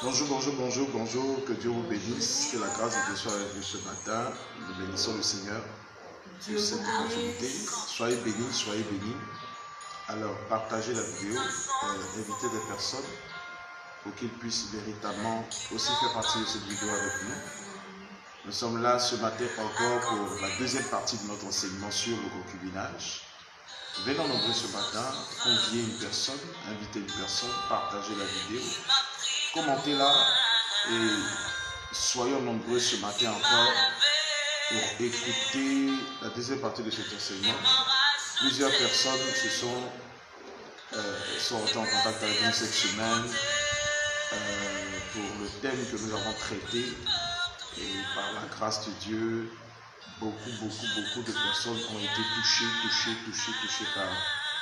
Bonjour, bonjour, bonjour, bonjour. Que Dieu vous bénisse. Que la grâce de Dieu soit avec vous ce matin. Nous bénissons le Seigneur pour cette opportunité. Soyez bénis, soyez bénis. Alors, partagez la vidéo, invitez des personnes pour qu'ils puissent véritablement aussi faire partie de cette vidéo avec nous. Nous sommes là ce matin encore pour la deuxième partie de notre enseignement sur le concubinage. Venons nombreux ce matin, conviez une personne, invitez une personne, partagez la vidéo, commentez-la et soyons nombreux ce matin encore pour écouter la deuxième partie de cet enseignement. Plusieurs personnes sont rentrées en contact avec nous cette semaine pour le thème que nous avons traité. Et par la grâce de Dieu, beaucoup de personnes ont été touchées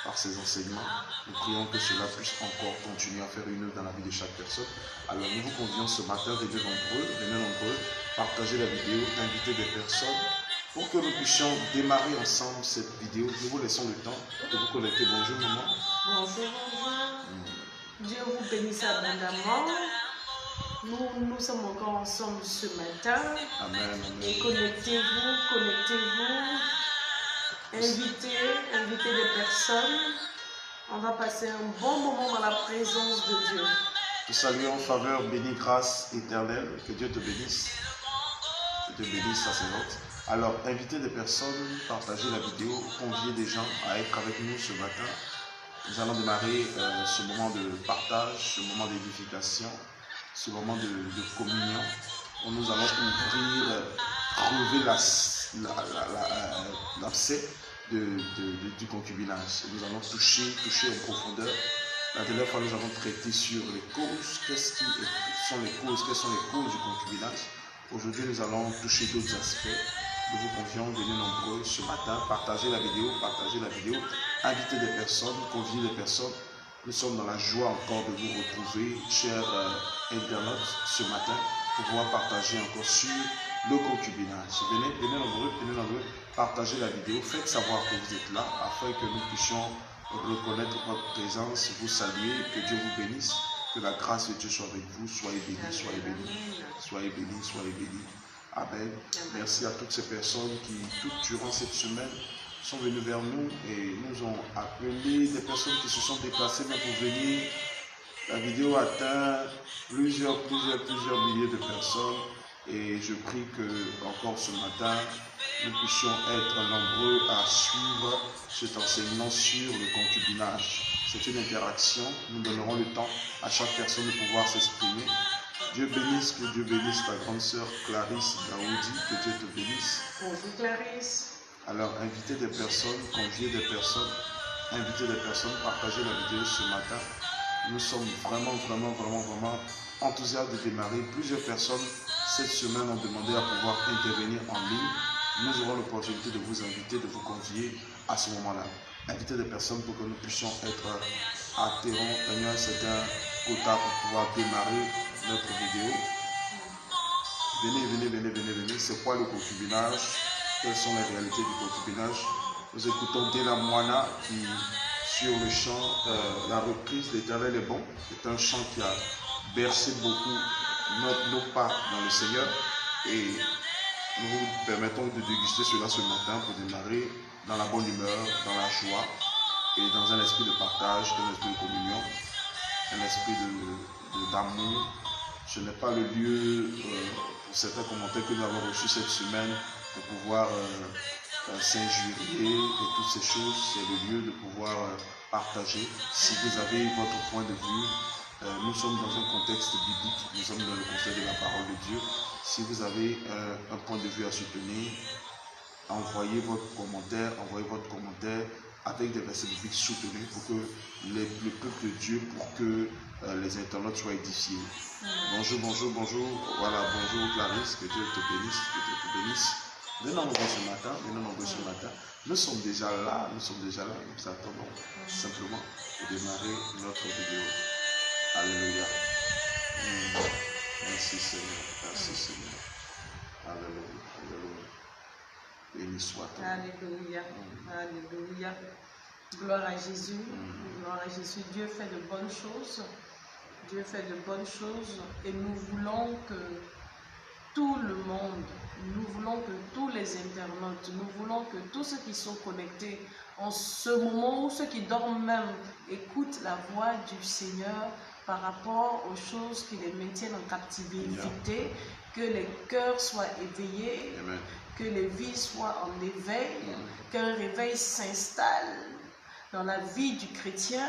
par ces enseignements. Nous prions que cela puisse encore continuer à faire une œuvre dans la vie de chaque personne. Alors nous vous convions ce matin, venez nombreux, partagez la vidéo, invitez des personnes pour que nous puissions démarrer ensemble cette vidéo. Nous vous laissons le temps de vous connecter. Bonjour maman. Bonjour. Dieu vous bénisse abondamment. Nous sommes encore ensemble ce matin. Amen. Et connectez-vous. Invitez des personnes. On va passer un bon moment dans la présence de Dieu. Te saluons, faveur, bénie, grâce éternelle. Que Dieu te bénisse. Que Dieu bénisse, sacerdote. Alors, invitez des personnes, partagez la vidéo, conviez des gens à être avec nous ce matin. Nous allons démarrer ce moment de partage, ce moment d'édification, ce moment de communion, où nous allons crever l'abcès du concubinage. Nous allons toucher en profondeur. La dernière fois, nous avons traité sur les causes. Quelles sont les causes du concubinage? Aujourd'hui, nous allons toucher d'autres aspects. Nous vous convions, venez nombreux ce matin, partagez la vidéo, invitez des personnes, conviez des personnes. Nous sommes dans la joie encore de vous retrouver, chers internautes, ce matin, pour pouvoir partager encore sur le concubinage. Venez nombreux, partagez la vidéo, faites savoir que vous êtes là, afin que nous puissions reconnaître votre présence, vous saluer, que Dieu vous bénisse, que la grâce de Dieu soit avec vous, soyez bénis. Amen. Merci à toutes ces personnes qui, durant cette semaine, sont venues vers nous et nous ont appelé, des personnes qui se sont déplacées même pour venir. La vidéo atteint plusieurs milliers de personnes et je prie que encore ce matin, nous puissions être nombreux à suivre cet enseignement sur le concubinage. C'est une interaction, nous donnerons le temps à chaque personne de pouvoir s'exprimer. Que Dieu bénisse ta grande sœur Clarisse Daoudi, que Dieu te bénisse. Bonjour Clarisse. Alors invitez des personnes, conviez des personnes, partagez la vidéo ce matin. Nous sommes vraiment enthousiastes de démarrer. Plusieurs personnes cette semaine ont demandé à pouvoir intervenir en ligne. Nous aurons l'opportunité de vous inviter, de vous convier à ce moment-là. Invitez des personnes pour que nous puissions être atterrants, tenir un certain quota pour pouvoir démarrer notre vidéo. Venez. C'est quoi le concubinage? Quelles sont les réalités du concubinage? Nous écoutons Dela Moana qui, sur le chant La reprise, l'Éternel est bon. C'est un chant qui a bercé beaucoup nos pas dans le Seigneur. Et nous vous permettons de déguster cela ce matin pour démarrer dans la bonne humeur, dans la joie et dans un esprit de partage, un esprit de communion, un esprit d'amour. Ce n'est pas le lieu, pour certains commentaires que nous avons reçus cette semaine, de pouvoir s'injurier et toutes ces choses. C'est le lieu de pouvoir partager. Si vous avez votre point de vue, nous sommes dans un contexte biblique, nous sommes dans le contexte de la parole de Dieu. Si vous avez un point de vue à soutenir, envoyez votre commentaire avec des versets bibliques soutenus pour que le peuple de Dieu, pour que les internautes soient édifiés. Bonjour. Voilà, bonjour Clarisse, que Dieu te bénisse. Venez nombreux ce matin. Nous sommes déjà là, nous attendons simplement pour démarrer notre vidéo. Alléluia. Merci Seigneur. Alléluia. Béni soit ton nom. Alléluia. Gloire à Jésus. Dieu fait de bonnes choses. Dieu fait de bonnes choses et nous voulons que tout le monde, nous voulons que tous les internautes, nous voulons que tous ceux qui sont connectés en ce moment ou ceux qui dorment même écoutent la voix du Seigneur par rapport aux choses qui les maintiennent en captivité, que les cœurs soient éveillés, Amen. que les vies soient en éveil, qu'un réveil s'installe dans la vie du chrétien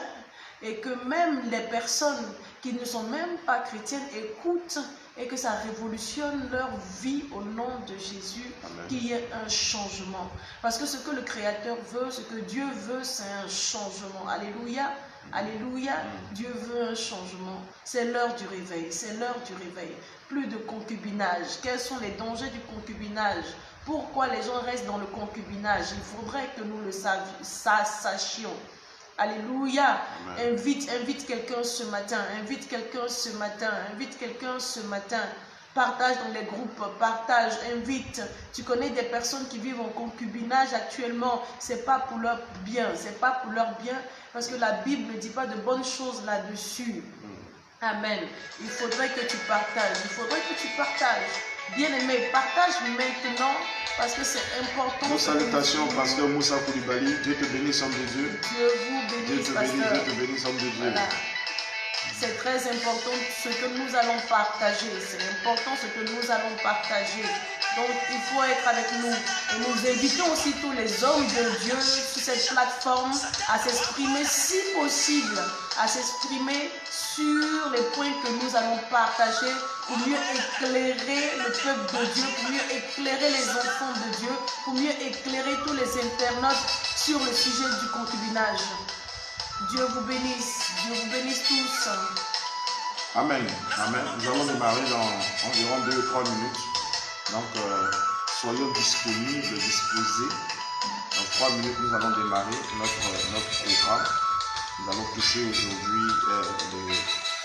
et que même les personnes qui ne sont même pas chrétiennes écoutent et que ça révolutionne leur vie au nom de Jésus, qu'il y ait un changement. Parce que ce que le Créateur veut, ce que Dieu veut, c'est un changement. Alléluia, alléluia, Dieu veut un changement. C'est l'heure du réveil, c'est l'heure du réveil. Plus de concubinage. Quels sont les dangers du concubinage? Pourquoi les gens restent dans le concubinage? Il faudrait que nous le sachions. Alléluia. Invite quelqu'un ce matin. Invite quelqu'un ce matin. Invite quelqu'un ce matin. Partage dans les groupes. Partage. Invite. Tu connais des personnes qui vivent en concubinage actuellement. C'est pas pour leur bien. C'est pas pour leur bien. Parce que la Bible ne dit pas de bonnes choses là-dessus. Amen. Il faudrait que tu partages. Il faudrait que tu partages. Bien-aimé, partage maintenant parce que c'est important. Nos salutations, pasteur Moussa Koulibaly. Dieu te bénisse, homme de Dieu. Dieu vous bénisse, pasteur. Dieu te bénisse, homme de Dieu. Voilà. C'est très important ce que nous allons partager. C'est important ce que nous allons partager. Donc, il faut être avec nous. Et nous invitons aussi tous les hommes de Dieu sur cette plateforme à s'exprimer, si possible, à s'exprimer sur les points que nous allons partager pour mieux éclairer le peuple de Dieu, pour mieux éclairer les enfants de Dieu, pour mieux éclairer tous les internautes sur le sujet du concubinage. Dieu vous bénisse tous. Amen. Amen. Nous allons démarrer dans environ 2 ou 3 minutes. Donc, soyons disponibles, disposés. Dans 3 minutes, nous allons démarrer notre programme. Nous allons toucher aujourd'hui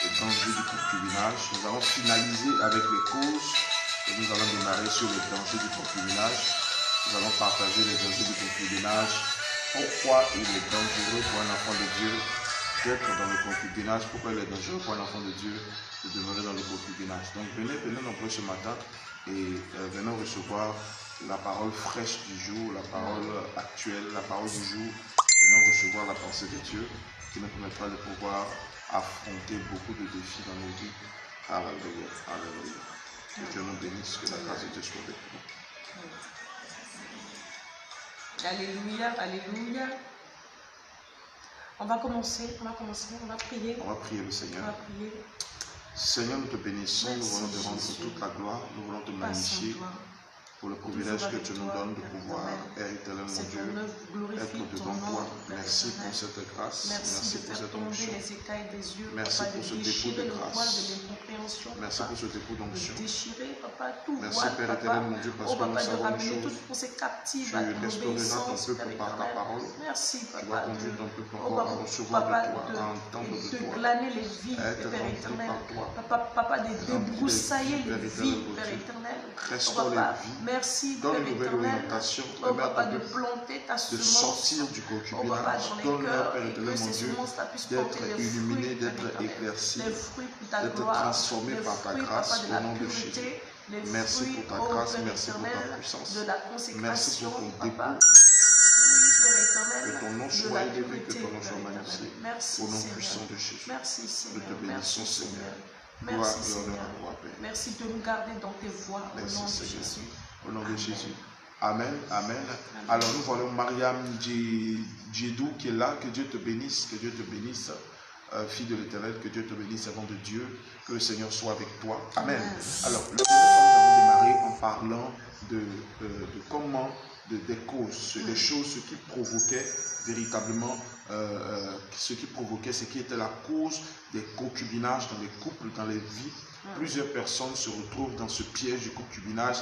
les dangers du concubinage. Nous allons finaliser avec les causes et nous allons démarrer sur les dangers du concubinage. Nous allons partager les dangers du concubinage. Pourquoi il est dangereux pour un enfant de Dieu d'être dans le concubinage? Pourquoi il est dangereux pour un enfant de Dieu de demeurer dans le concubinage? Donc venez nombreux ce matin et venons recevoir la parole fraîche du jour, la parole actuelle, la parole du jour. Venons recevoir la pensée de Dieu qui nous permettra de pouvoir affronter beaucoup de défis dans nos vies. Alléluia, alléluia. Que Dieu nous bénisse, que la grâce de Dieu soit avec nous. Alléluia, alléluia. On va commencer, on va prier. On va prier le Seigneur. On va prier. Seigneur, nous te bénissons, nous voulons te rendre Jésus. toute la gloire, nous voulons te magnifier pour le privilège que tu nous donnes de pouvoir, Père éternel, mon Dieu, être devant toi. Merci pour cette grâce, merci pour cette onction. Merci pour ce dépôt de grâce. Merci pour ce dépôt d'onction. Merci Père éternel, mon Dieu, parce que nous savons une chose. Tu restaureras ton peuple par ta parole. Merci, Tu vas conduire ton peuple Oh, encore à recevoir de toi, à entendre de de toi. glaner les vies, à être Père rempli éternel. par toi. Papa, de débroussailler les vies, Père éternel. Restaure les Papa, vies. merci, Donne Père une nouvelle éternel. orientation. Oh, Permets à Papa, ton de peuple planter ta de semence. sortir du Oh, Papa, concubinage. dans les Donne-leur, cœurs, Père et éternel, que mon ces Dieu, semences puissent porter d'être les illuminé, fruits, Père d'être éternel. éclairci, Les fruits pour ta d'être gloire, transformé les par ta fruits, grâce Papa, de au la nom de Jésus. pureté, les Merci fruits, pour ta oh, grâce, Père merci pour ta éternel, puissance. de la Merci consécration, pour ton Papa. dépôt. Oui, Père éternel, Que ton nom de soit la élevé, que pureté, ton nom soit Père magnifié. éternel. Merci, Au nom Seigneur. puissant de Jésus. Merci, Nous Seigneur. te bénissons, Merci, Seigneur. Seigneur. Gloire Merci, et honneur Seigneur. à toi, Père. Merci de nous garder dans tes voies au Merci, nom de Seigneur. Jésus. Au nom de Amen. Jésus. Amen, amen. Alors nous voyons Mariam Djedou qui est là. Que Dieu te bénisse, que Dieu te bénisse. Fille de l'Éternel, que Dieu te bénisse, servant de Dieu. Que le Seigneur soit avec toi. Amen. Alors, nous allons démarrer en parlant de comment, des causes, des choses, ce qui provoquait véritablement, ce qui était la cause des concubinages dans les couples, dans les vies. Plusieurs personnes se retrouvent dans ce piège du concubinage,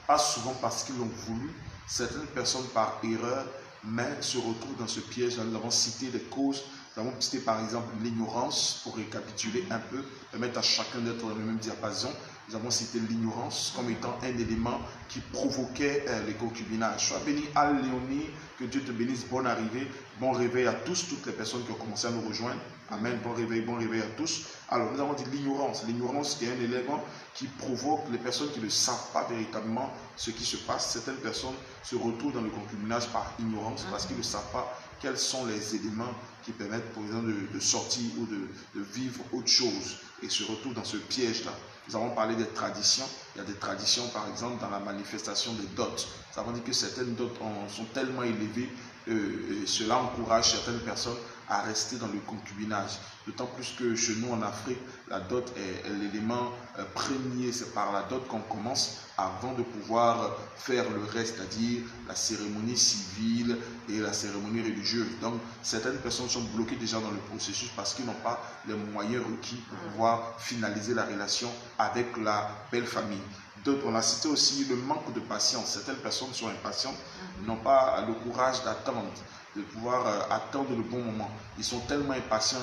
pas souvent parce qu'ils l'ont voulu, certaines personnes par erreur, mais se retrouvent dans ce piège. Nous avons cité des causes. Nous avons cité par exemple l'ignorance, pour récapituler un peu, permettre à chacun d'être dans le même diapason. Nous avons cité l'ignorance comme étant un élément qui provoquait les concubinages. Sois béni, Léonie, que Dieu te bénisse, bonne arrivée, bon réveil à tous, toutes les personnes qui ont commencé à nous rejoindre. Amen, bon réveil à tous. Alors, nous avons dit l'ignorance. L'ignorance qui est un élément qui provoque les personnes qui ne savent pas véritablement ce qui se passe. Certaines personnes se retrouvent dans le concubinage par ignorance parce qu'ils ne savent pas quels sont les éléments qui permettent, par exemple, de sortir ou de vivre autre chose et se retrouvent dans ce piège-là. Nous avons parlé des traditions. Il y a des traditions, par exemple, dans la manifestation des dots. Nous avons dit que certaines dots sont tellement élevées et cela encourage certaines personnes à rester dans le concubinage. D'autant plus que chez nous en Afrique, la dot est l'élément premier. C'est par la dot qu'on commence avant de pouvoir faire le reste, c'est-à-dire la cérémonie civile et la cérémonie religieuse. Donc, certaines personnes sont bloquées déjà dans le processus parce qu'ils n'ont pas les moyens requis pour pouvoir finaliser la relation avec la belle famille. D'autres, on a cité aussi le manque de patience. Certaines personnes sont impatientes, n'ont pas le courage d'attendre, de pouvoir attendre le bon moment. Ils sont tellement impatients,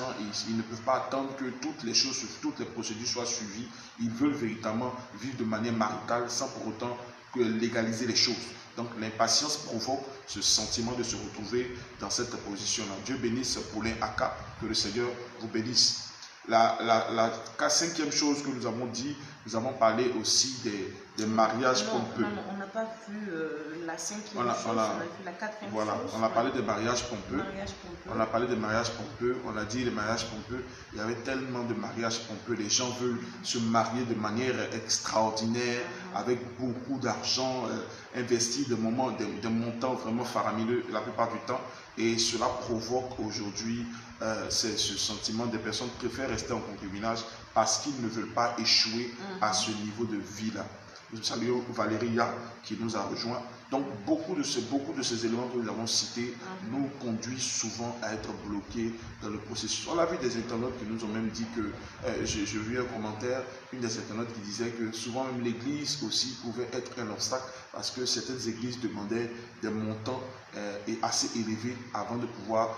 ils ne peuvent pas attendre que toutes les choses, toutes les procédures soient suivies. Ils veulent véritablement vivre de manière maritale sans pour autant que légaliser les choses. Donc l'impatience provoque ce sentiment de se retrouver dans cette position-là. Dieu bénisse Paulin Aka, que le Seigneur vous bénisse. La cinquième chose que nous avons dit, nous avons parlé aussi des mariages pompeux. Non, on n'a pas vu la cinquième chose, on a vu la quatrième chose. On a parlé des mariages pompeux. On a parlé des mariages pompeux. On a dit les mariages pompeux. Il y avait tellement de mariages pompeux. Les gens veulent se marier de manière extraordinaire, avec beaucoup d'argent, investir des montants vraiment faramineux la plupart du temps. Et cela provoque aujourd'hui ce sentiment des personnes qui préfèrent rester en concubinage parce qu'ils ne veulent pas échouer à ce niveau de vie-là. Nous saluons Valérie qui nous a rejoint. Donc, beaucoup de ces éléments que nous avons cités nous conduisent souvent à être bloqués dans le processus. On a vu des internautes qui nous ont même dit que, j'ai vu un commentaire, une des internautes qui disait que souvent même l'église aussi pouvait être un obstacle parce que certaines églises demandaient des montants assez élevés avant de pouvoir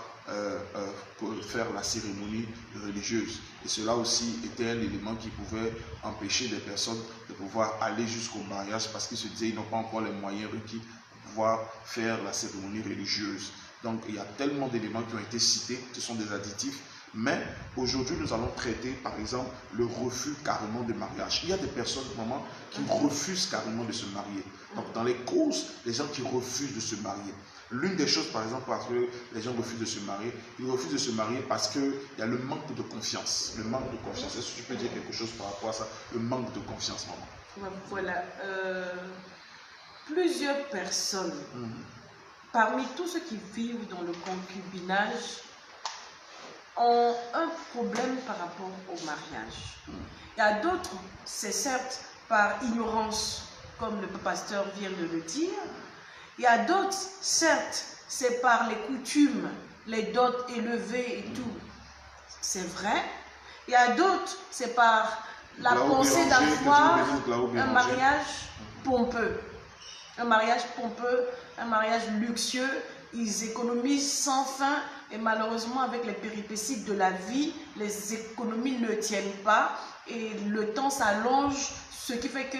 faire la cérémonie religieuse. Et cela aussi était un élément qui pouvait empêcher des personnes de pouvoir aller jusqu'au mariage parce qu'ils se disaient qu'ils n'ont pas encore les moyens requis pour pouvoir faire la cérémonie religieuse. Donc il y a tellement d'éléments qui ont été cités, ce sont des additifs. Mais aujourd'hui, nous allons traiter, par exemple, le refus carrément de mariage. Il y a des personnes, vraiment, qui refusent carrément de se marier. Donc, dans les causes, les gens qui refusent de se marier. L'une des choses, par exemple, parce que les gens refusent de se marier, ils refusent de se marier parce qu'il y a le manque de confiance. Le manque de confiance. Est-ce que tu peux dire quelque chose par rapport à ça? Le manque de confiance, maman. Voilà. Plusieurs personnes, parmi tous ceux qui vivent dans le concubinage, ont un problème par rapport au mariage. Il y a d'autres, c'est certes par ignorance, comme le pasteur vient de le dire. Il y a d'autres, certes, c'est par les coutumes, les dots élevées et tout. C'est vrai. Il y a d'autres, c'est par la pensée d'avoir un mariage pompeux. Un mariage pompeux, un mariage luxueux. Ils économisent sans fin et malheureusement avec les péripéties de la vie, les économies ne tiennent pas et le temps s'allonge, ce qui fait que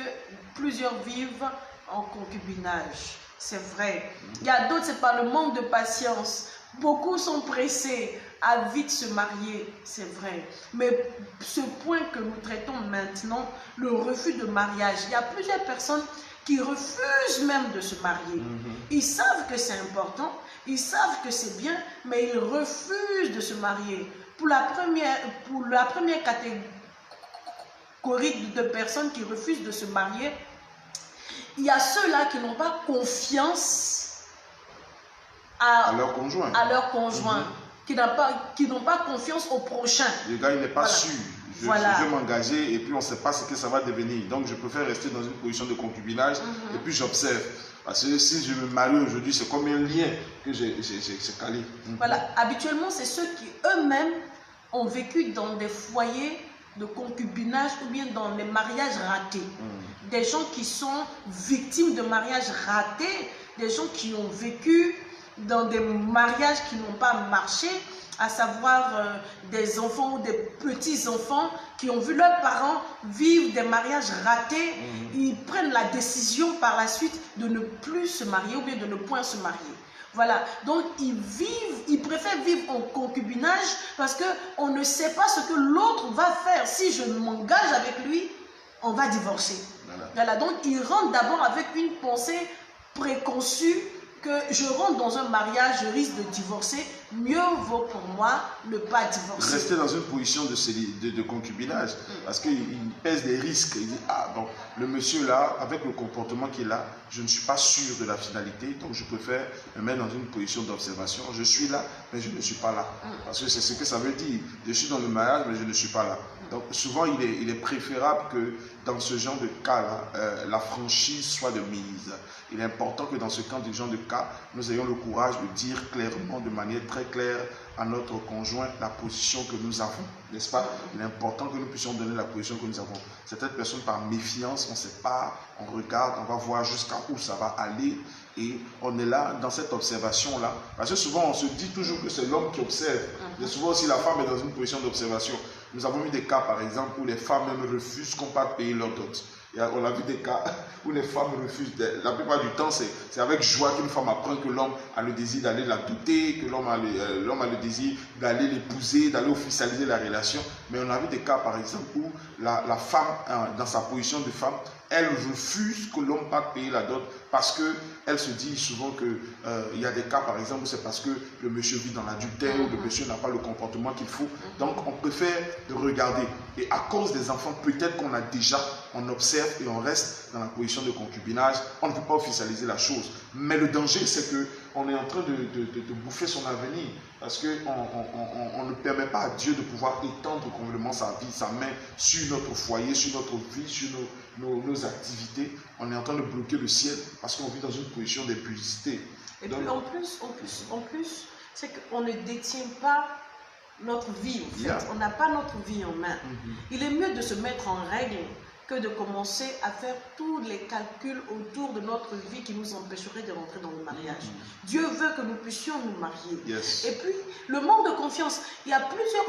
plusieurs vivent en concubinage. C'est vrai. Il y a d'autres, c'est par le manque de patience. Beaucoup sont pressés à vite se marier, c'est vrai. Mais ce point que nous traitons maintenant, le refus de mariage, il y a plusieurs personnes qui refusent même de se marier. Ils savent que c'est important, ils savent que c'est bien, mais ils refusent de se marier. Pour la première catégorie de personnes qui refusent de se marier, il y a ceux-là qui n'ont pas confiance à leur conjoint, qui n'ont pas confiance au prochain. Le gars, il n'est pas sûr. Je veux m'engager et puis on ne sait pas ce que ça va devenir. Donc, je préfère rester dans une position de concubinage et puis j'observe. Parce que si je me marie aujourd'hui, c'est comme un lien que j'ai calé. Voilà. Habituellement, c'est ceux qui eux-mêmes ont vécu dans des foyers de concubinage ou bien dans les mariages ratés. Des gens qui sont victimes de mariages ratés, des gens qui ont vécu dans des mariages qui n'ont pas marché, à savoir des enfants ou des petits-enfants qui ont vu leurs parents vivre des mariages ratés. Ils prennent la décision par la suite de ne plus se marier ou bien de ne point se marier. Voilà, donc ils préfèrent vivre en concubinage parce qu'on ne sait pas ce que l'autre va faire. Si je m'engage avec lui, on va divorcer. Voilà, donc ils rentrent d'abord avec une pensée préconçue que je rentre dans un mariage, je risque de divorcer, mieux vaut pour moi ne pas divorcer. Rester dans une position de concubinage, parce qu'il pèse des risques. Il dit, ah bon, le monsieur là, avec le comportement qu'il a, je ne suis pas sûr de la finalité, donc je préfère me mettre dans une position d'observation. Je suis là, mais je ne suis pas là. Parce que c'est ce que ça veut dire. Je suis dans le mariage, mais je ne suis pas là. Donc souvent, il est préférable que dans ce genre de cas-là, la franchise soit de mise. Il est important que dans ce genre de cas, nous ayons le courage de dire clairement, de manière très claire à notre conjoint la position que nous avons, n'est-ce pas? Il est important que nous puissions donner la position que nous avons. Certaines personnes, par méfiance, on ne sait pas, on regarde, on va voir jusqu'à où ça va aller et on est là dans cette observation-là. Parce que souvent, on se dit toujours que c'est l'homme qui observe. Et souvent aussi, la femme est dans une position d'observation. Nous avons eu des cas, par exemple, où les femmes même refusent qu'on parte payer leur dot. On a vu des cas où les femmes refusent. La plupart du temps, c'est avec joie qu'une femme apprend que l'homme a le désir d'aller la doter, que l'homme a le désir d'aller l'épouser, d'aller officialiser la relation. Mais on a vu des cas, par exemple, où la femme, dans sa position de femme, elle refuse que l'homme parte payer la dot parce qu'elle se dit souvent qu'il y a des cas, par exemple, où c'est parce que le monsieur vit dans l'adultère ou le monsieur n'a pas le comportement qu'il faut. Donc, on préfère de regarder. Et à cause des enfants, peut-être qu'on a déjà, on observe et on reste dans la position de concubinage. On ne peut pas officialiser la chose. Mais le danger, c'est qu'on est en train de bouffer son avenir. Parce qu'on ne permet pas à Dieu de pouvoir étendre complètement sa vie, sa main sur notre foyer, sur notre vie, sur nos activités. On est en train de bloquer le ciel parce qu'on vit dans une position d'impudicité. Et puis en plus, c'est qu'on ne détient pas notre vie. En fait. On n'a pas notre vie en main. Il est mieux de se mettre en règle que de commencer à faire tous les calculs autour de notre vie qui nous empêcheraient de rentrer dans le mariage. Dieu veut que nous puissions nous marier. Et puis, le manque de confiance. Il y a plusieurs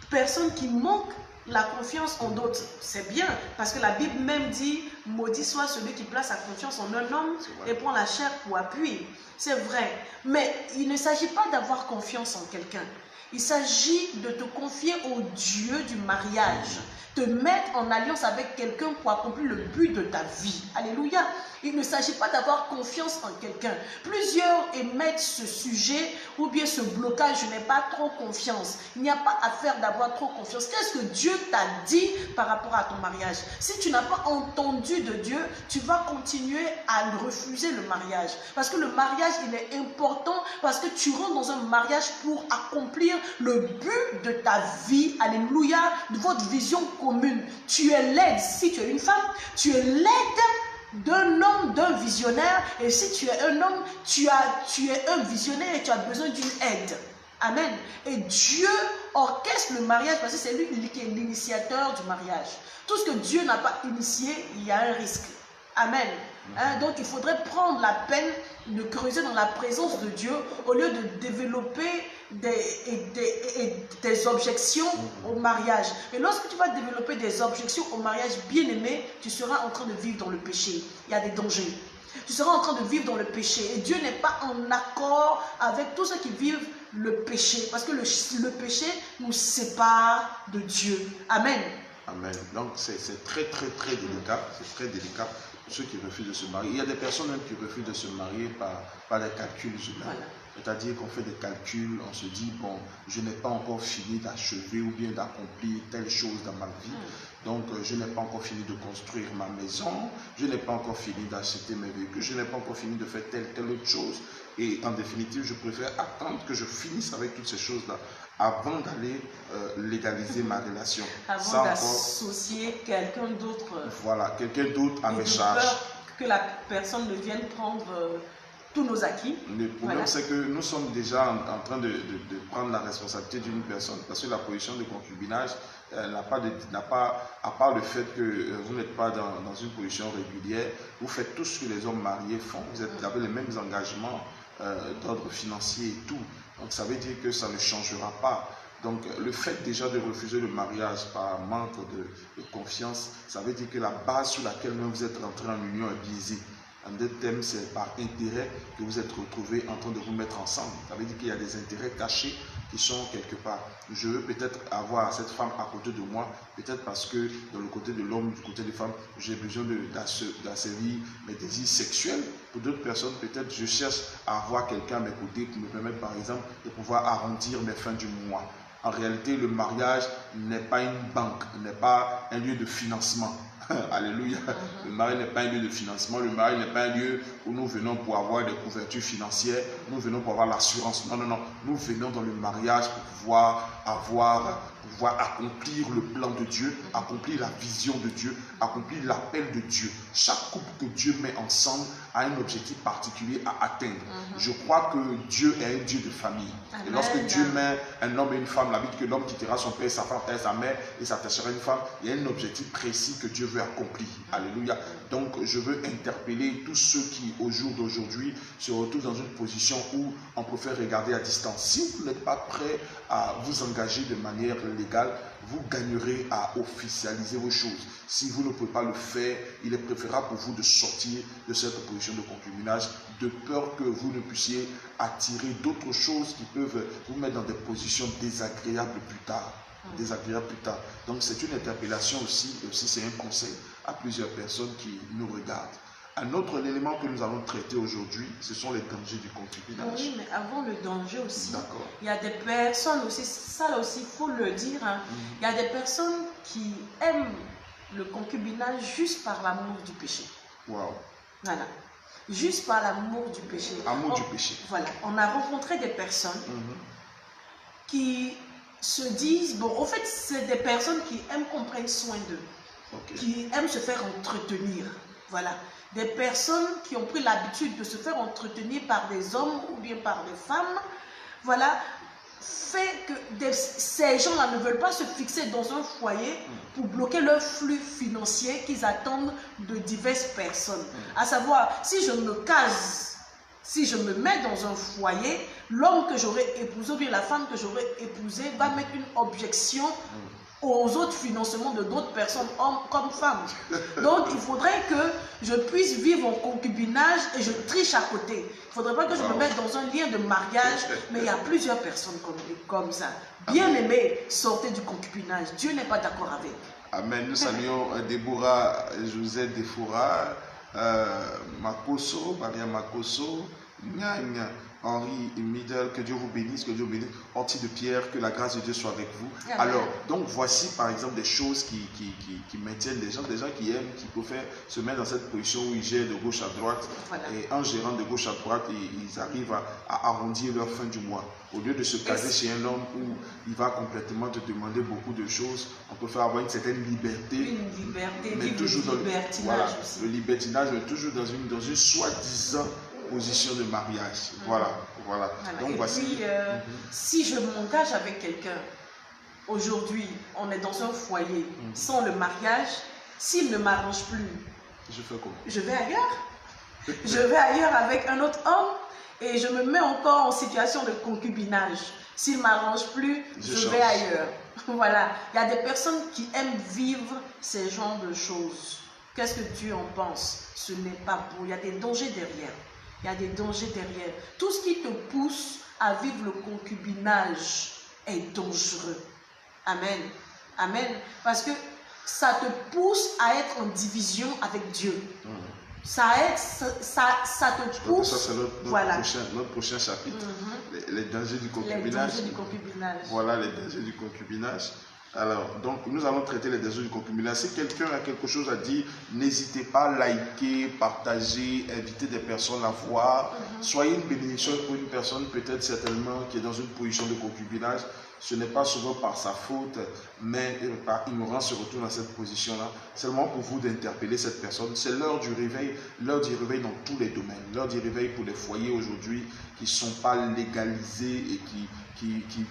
personnes qui manquent la confiance en d'autres. C'est bien, parce que la Bible même dit, maudit soit celui qui place sa confiance en un homme et prend la chair pour appui. C'est vrai. Mais il ne s'agit pas d'avoir confiance en quelqu'un. Il s'agit de te confier au Dieu du mariage. Te mettre en alliance avec quelqu'un pour accomplir le but de ta vie. Alléluia. Il ne s'agit pas d'avoir confiance en quelqu'un. Plusieurs émettent ce sujet ou bien ce blocage, je n'ai pas trop confiance. Il n'y a pas à faire d'avoir trop confiance. Qu'est-ce que Dieu t'a dit par rapport à ton mariage? Si tu n'as pas entendu de Dieu, tu vas continuer à refuser le mariage. Parce que le mariage, il est important parce que tu rentres dans un mariage pour accomplir le but de ta vie. Alléluia. De votre vision commune. Tu es l'aide. Si tu es une femme, tu es l'aide d'un homme, d'un visionnaire. Et si tu es un homme, tu es un visionnaire et tu as besoin d'une aide. Amen. Et Dieu orchestre le mariage parce que c'est lui qui est l'initiateur du mariage. Tout ce que Dieu n'a pas initié, il y a un risque. Amen. Donc il faudrait prendre la peine de creuser dans la présence de Dieu au lieu de développer des objections au mariage. Et lorsque tu vas développer des objections au mariage, bien aimé, tu seras en train de vivre dans le péché. Il y a des dangers. Tu seras en train de vivre dans le péché. Et Dieu n'est pas en accord avec tous ceux qui vivent le péché. Parce que le péché nous sépare de Dieu. Amen. Amen. Donc c'est très délicat. C'est très délicat pour ceux qui refusent de se marier. Il y a des personnes même qui refusent de se marier par des calculs humains. Voilà. C'est-à-dire qu'on fait des calculs, on se dit, bon, je n'ai pas encore fini d'achever ou bien d'accomplir telle chose dans ma vie. Donc, je n'ai pas encore fini de construire ma maison, je n'ai pas encore fini d'acheter mes véhicules, je n'ai pas encore fini de faire telle autre chose. Et en définitive, je préfère attendre que je finisse avec toutes ces choses-là avant d'aller légaliser ma relation. Avant d'associer quelqu'un d'autre. Voilà, quelqu'un d'autre à mes charges. Peur que la personne ne vienne prendre tous nos acquis. Le problème, c'est que nous sommes déjà en train de prendre la responsabilité d'une personne. Parce que la position de concubinage n'a pas, à part le fait que vous n'êtes pas dans une position régulière, vous faites tout ce que les hommes mariés font. Vous avez les mêmes engagements d'ordre financier et tout. Donc ça veut dire que ça ne changera pas. Donc le fait déjà de refuser le mariage par manque de confiance, ça veut dire que la base sur laquelle même vous êtes rentré en union est biaisée. Un deuxième thème, c'est par intérêt que vous êtes retrouvés en train de vous mettre ensemble. Ça veut dire qu'il y a des intérêts cachés qui sont quelque part. Je veux peut-être avoir cette femme à côté de moi, peut-être parce que dans le côté de l'homme, du côté des femmes, j'ai besoin d'assévir mes désirs sexuels. Pour d'autres personnes, peut-être je cherche à avoir quelqu'un à mes côtés pour me permettre, par exemple, de pouvoir arrondir mes fins du mois. En réalité, le mariage n'est pas une banque, n'est pas un lieu de financement. Alléluia. Le mariage n'est pas un lieu de financement. Le mariage n'est pas un lieu où nous venons pour avoir des couvertures financières. Nous venons pour avoir l'assurance. Non, non, non. Nous venons dans le mariage pour pouvoir accomplir le plan de Dieu, accomplir la vision de Dieu, accomplir l'appel de Dieu. Chaque couple que Dieu met ensemble a un objectif particulier à atteindre. Je crois que Dieu est un Dieu de famille. Amen. Et lorsque Dieu met un homme et une femme, la Bible dit que l'homme quittera son père, sa femme et sa mère et s'attachera à une femme, il y a un objectif précis que Dieu veut accomplir. Alléluia. Donc je veux interpeller tous ceux qui au jour d'aujourd'hui se retrouvent dans une position où on préfère regarder à distance. Si vous n'êtes pas prêt à vous engager de manière légale, vous gagnerez à officialiser vos choses. Si vous ne pouvez pas le faire, il est préférable pour vous de sortir de cette position de concubinage, de peur que vous ne puissiez attirer d'autres choses qui peuvent vous mettre dans des positions désagréables plus tard. Donc c'est une interpellation aussi, et aussi c'est un conseil à plusieurs personnes qui nous regardent. Un autre élément que nous allons traiter aujourd'hui, ce sont les dangers du concubinage. Oui, mais avant le danger aussi, il y a des personnes aussi, ça là aussi, il faut le dire, hein, il y a des personnes qui aiment le concubinage juste par l'amour du péché. Wow. Voilà. Juste par l'amour du péché. Amour du péché. Voilà. On a rencontré des personnes qui se disent, bon, en fait, c'est des personnes qui aiment qu'on prenne soin d'eux, qui aiment se faire entretenir. Voilà. Des personnes qui ont pris l'habitude de se faire entretenir par des hommes ou bien par des femmes, voilà, fait que ces gens-là ne veulent pas se fixer dans un foyer pour bloquer leur flux financier qu'ils attendent de diverses personnes. À savoir, si je me case, si je me mets dans un foyer, l'homme que j'aurais épousé ou bien la femme que j'aurais épousée va mettre une objection aux autres financements de d'autres personnes, hommes comme femmes. Donc, il faudrait que je puisse vivre en concubinage et je triche à côté. Il ne faudrait pas que je me mette dans un lien de mariage, mais il y a plusieurs personnes comme ça. Bien aimés, sortez du concubinage. Dieu n'est pas d'accord avec. Amen. Nous saluons Déborah, José Defora, Makoso, Maria Makoso, Nyagne, Henri Middle, que Dieu vous bénisse, que Dieu vous bénisse. Orti de Pierre, que la grâce de Dieu soit avec vous. Amen. Alors, donc voici par exemple des choses qui maintiennent des gens qui aiment, qui peuvent se mettre dans cette position où ils gèrent de gauche à droite. Voilà. Et en gérant de gauche à droite, ils arrivent à arrondir leur fin du mois. Au lieu de se caser chez un homme où il va complètement te demander beaucoup de choses, on peut faire avoir une certaine liberté. Une liberté, mais toujours dans libertinage aussi. Le libertinage, mais toujours dans une soi-disant position de mariage. Voilà. Donc, et voici. puis, si je m'engage avec quelqu'un, aujourd'hui, on est dans un foyer sans le mariage, s'il ne m'arrange plus, je fais comment? Je vais ailleurs. Je vais ailleurs avec un autre homme et je me mets encore en situation de concubinage. S'il ne m'arrange plus, je vais ailleurs. Voilà. Il y a des personnes qui aiment vivre ces genres de choses. Qu'est-ce que Dieu en pense? Ce n'est pas beau. Il y a des dangers derrière. Il y a des dangers derrière. Tout ce qui te pousse à vivre le concubinage est dangereux. Amen. Amen. Parce que ça te pousse à être en division avec Dieu. Ça te pousse. Donc ça, c'est notre prochain chapitre. Les dangers du concubinage. Les dangers du concubinage. Voilà les dangers du concubinage. Alors, donc, nous allons traiter les dangers du concubinage. Si quelqu'un a quelque chose à dire, n'hésitez pas à liker, partager, inviter des personnes à voir. Soyez une bénédiction pour une personne, peut-être certainement, qui est dans une position de concubinage. Ce n'est pas souvent par sa faute, mais par ignorance se retrouve dans cette position-là. C'est le moment pour vous d'interpeller cette personne. C'est l'heure du réveil dans tous les domaines. L'heure du réveil pour les foyers aujourd'hui qui ne sont pas légalisés et qui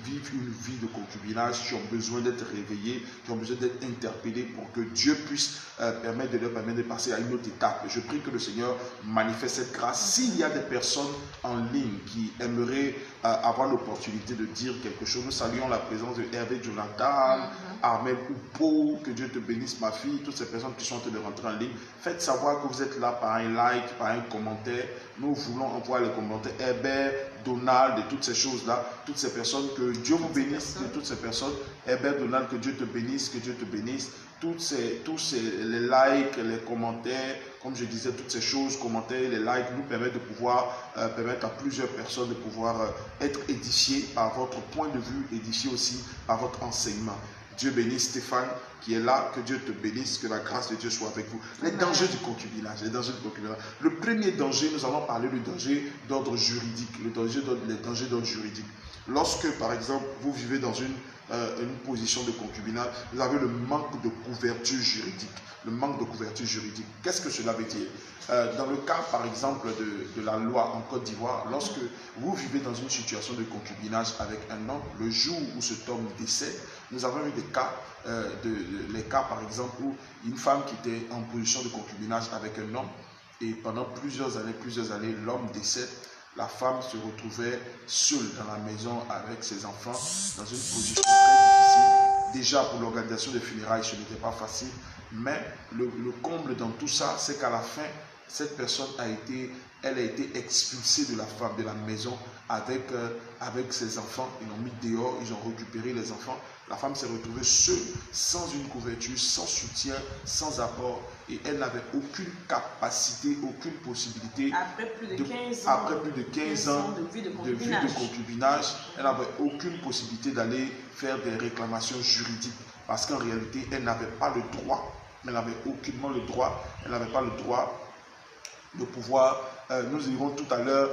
vivent une vie de concubinage, qui ont besoin d'être réveillés, qui ont besoin d'être interpellés pour que Dieu puisse leur permettre de passer à une autre étape. Je prie que le Seigneur manifeste cette grâce. S'il y a des personnes en ligne qui aimeraient avoir l'opportunité de dire quelque chose, nous saluons la présence de Hervé Jonathan, Armel Oupo, que Dieu te bénisse, ma fille. Toutes ces personnes qui sont en train de rentrer en ligne, faites savoir que vous êtes là par un like, par un commentaire. Nous voulons envoyer les commentaires. Hébert, Donald, et toutes ces choses-là. Toutes ces personnes, que Dieu vous bénisse. De toutes ces personnes. Hébert, Donald, que Dieu te bénisse, que Dieu te bénisse. Tous les likes, les commentaires, comme je disais, toutes ces choses, commentaires, les likes nous permettent de pouvoir permettre à plusieurs personnes de pouvoir être édifiées par votre point de vue, édifiées aussi par votre enseignement. Dieu bénisse Stéphane qui est là, que Dieu te bénisse, que la grâce de Dieu soit avec vous. Les dangers du concubinage, les dangers du concubinage. Le premier danger, nous allons parler du danger d'ordre juridique, les dangers d'ordre juridique. Lorsque, par exemple, vous vivez dans une position de concubinage, vous avez le manque de couverture juridique. Le manque de couverture juridique. Qu'est-ce que cela veut dire? Dans le cas, par exemple, de la loi en Côte d'Ivoire, lorsque vous vivez dans une situation de concubinage avec un homme, le jour où cet homme décède, nous avons eu des cas, les cas, par exemple, où une femme qui était en position de concubinage avec un homme, et pendant plusieurs années, l'homme décède. La femme se retrouvait seule dans la maison avec ses enfants, dans une position très difficile. Déjà, pour l'organisation des funérailles, ce n'était pas facile. Mais le comble dans tout ça, c'est qu'à la fin, cette personne a été expulsée de la maison avec ses enfants. Ils l'ont mis dehors, ils ont récupéré les enfants. La femme s'est retrouvée seule, sans une couverture, sans soutien, sans apport. Et elle n'avait aucune capacité, aucune possibilité. Après plus de 15 ans de vie de concubinage, elle n'avait aucune possibilité d'aller faire des réclamations juridiques. Parce qu'en réalité, elle n'avait pas le droit. Elle n'avait aucunement le droit. Elle n'avait pas le droit de pouvoir, nous irons tout à l'heure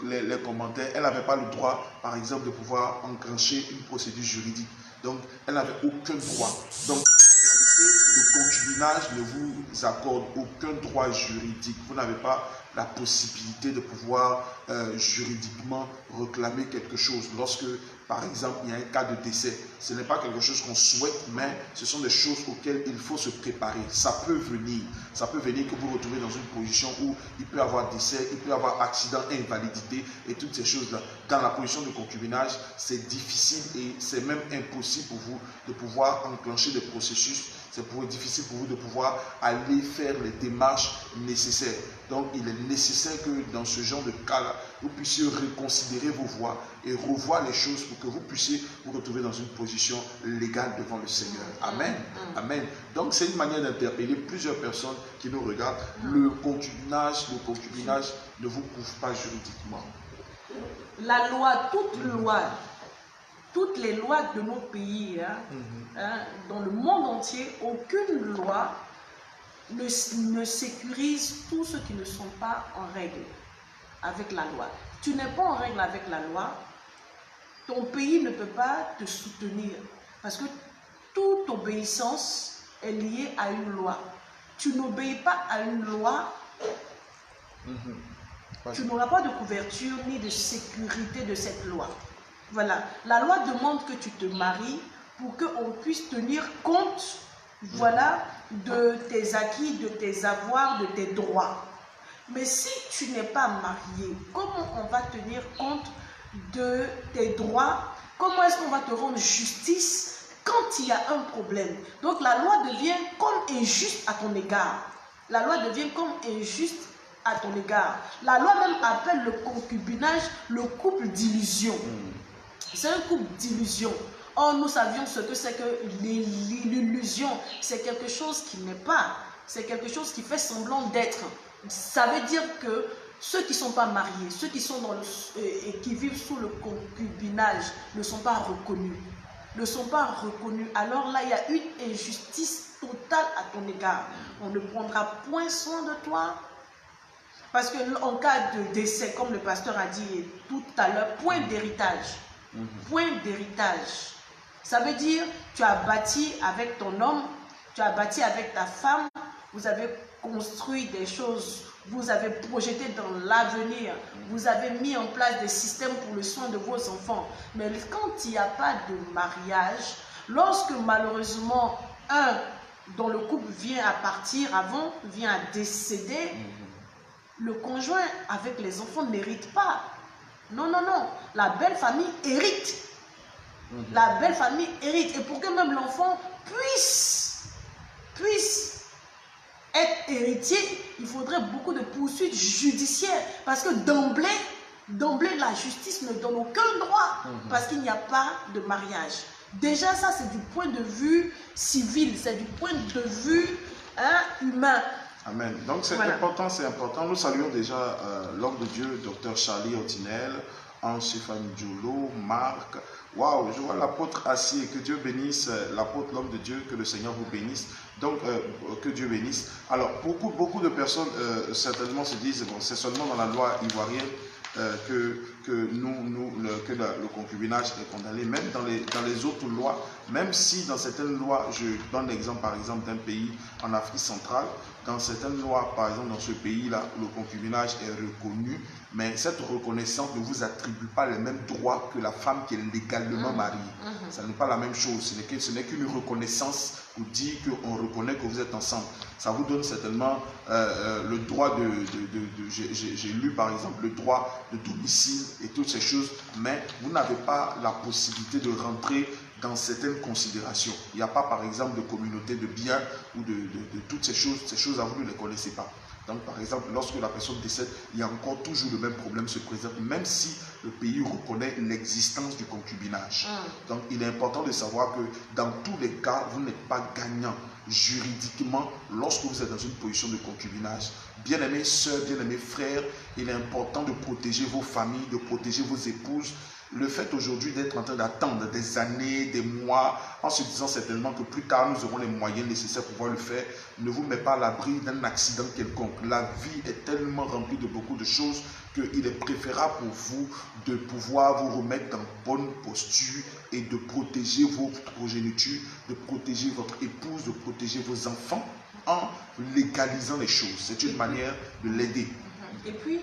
les commentaires, elle n'avait pas le droit, par exemple, de pouvoir enclencher une procédure juridique. Donc, elle n'avait aucun droit. Donc, en réalité, le concubinage ne vous accorde aucun droit juridique. Vous n'avez pas la possibilité de pouvoir juridiquement réclamer quelque chose. Lorsque, par exemple, il y a un cas de décès, ce n'est pas quelque chose qu'on souhaite, mais ce sont des choses auxquelles il faut se préparer. Ça peut venir que vous vous retrouvez dans une position où il peut y avoir décès, il peut y avoir accident, invalidité et toutes ces choses-là. Dans la position de concubinage, c'est difficile et c'est même impossible pour vous de pouvoir enclencher des processus. C'est difficile pour vous de pouvoir aller faire les démarches nécessaires. Donc, il est nécessaire que dans ce genre de cas-là, vous puissiez reconsidérer vos voies et revoir les choses pour que vous puissiez vous retrouver dans une position légale devant le Seigneur. Amen. Amen. Donc, c'est une manière d'interpeller plusieurs personnes qui nous regardent. Le concubinage ne vous couvre pas juridiquement. La loi, toutes les lois de nos pays, dans le monde entier, aucune loi ne sécurise tous ceux qui ne sont pas en règle avec la loi. Tu n'es pas en règle avec la loi, ton pays ne peut pas te soutenir parce que toute obéissance est liée à une loi. Tu n'obéis pas à une loi, tu n'auras pas de couverture ni de sécurité de cette loi. Voilà, la loi demande que tu te maries pour qu'on puisse tenir compte, voilà, de tes acquis, de tes avoirs, de tes droits. Mais si tu n'es pas marié, comment on va tenir compte de tes droits? Comment est-ce qu'on va te rendre justice quand il y a un problème? Donc la loi devient comme injuste à ton égard. La loi devient comme injuste à ton égard. La loi même appelle le concubinage le couple d'illusion. C'est un couple d'illusion. Or, nous savions ce que c'est que l'illusion. C'est quelque chose qui n'est pas. C'est quelque chose qui fait semblant d'être. Ça veut dire que ceux qui ne sont pas mariés, ceux qui sont et qui vivent sous le concubinage ne sont pas reconnus. Ne sont pas reconnus. Alors là, il y a une injustice totale à ton égard. On ne prendra point soin de toi. Parce qu'en cas de décès, comme le pasteur a dit tout à l'heure, point d'héritage. Point d'héritage. Ça veut dire, tu as bâti avec ton homme, tu as bâti avec ta femme, vous avez construit des choses, vous avez projeté dans l'avenir, vous avez mis en place des systèmes pour le soin de vos enfants. Mais quand il n'y a pas de mariage, lorsque malheureusement un dont le couple vient à partir avant, vient à décéder, le conjoint avec les enfants n'hérite pas. Non, non, non. La belle famille hérite. La belle famille hérite. Et pour que même l'enfant puisse être héritier, il faudrait beaucoup de poursuites judiciaires. Parce que d'emblée, la justice ne donne aucun droit parce qu'il n'y a pas de mariage. Déjà, ça, c'est du point de vue civil, c'est du point de vue humain. Amen. Donc, c'est important, c'est important. Nous saluons déjà l'homme de Dieu, Dr Charlie Otinel, Anne-Stéphanie Diolo, Marc. Waouh, je vois l'apôtre assis, que Dieu bénisse l'apôtre, l'homme de Dieu, que le Seigneur vous bénisse. Donc, que Dieu bénisse. Alors, beaucoup de personnes certainement se disent, bon, c'est seulement dans la loi ivoirienne que le concubinage est condamné, même dans les autres lois, même si dans certaines lois, je donne l'exemple par exemple d'un pays en Afrique centrale, dans certaines lois, par exemple dans ce pays-là, le concubinage est reconnu, mais cette reconnaissance ne vous attribue pas les mêmes droits que la femme qui est légalement mariée. Ça n'est pas la même chose, ce n'est qu'une reconnaissance pour dire qu'on reconnaît que vous êtes ensemble. Ça vous donne certainement le droit j'ai lu par exemple le droit de domicile et toutes ces choses, mais vous n'avez pas la possibilité de rentrer dans certaines considérations. Il n'y a pas par exemple de communauté de biens ou de toutes ces choses-là, vous ne les connaissez pas. Donc par exemple, lorsque la personne décède, il y a encore toujours le même problème se présente, même si le pays reconnaît l'existence du concubinage. Donc il est important de savoir que dans tous les cas, vous n'êtes pas gagnant juridiquement lorsque vous êtes dans une position de concubinage. Bien-aimés sœurs, bien-aimés frères, il est important de protéger vos familles, de protéger vos épouses. Le fait aujourd'hui d'être en train d'attendre des années, des mois, en se disant certainement que plus tard nous aurons les moyens nécessaires pour pouvoir le faire, ne vous met pas à l'abri d'un accident quelconque. La vie est tellement remplie de beaucoup de choses qu'il est préférable pour vous de pouvoir vous remettre dans bonne posture et de protéger votre progéniture, de protéger votre épouse, de protéger vos enfants en légalisant les choses. C'est une manière de l'aider. Et puis,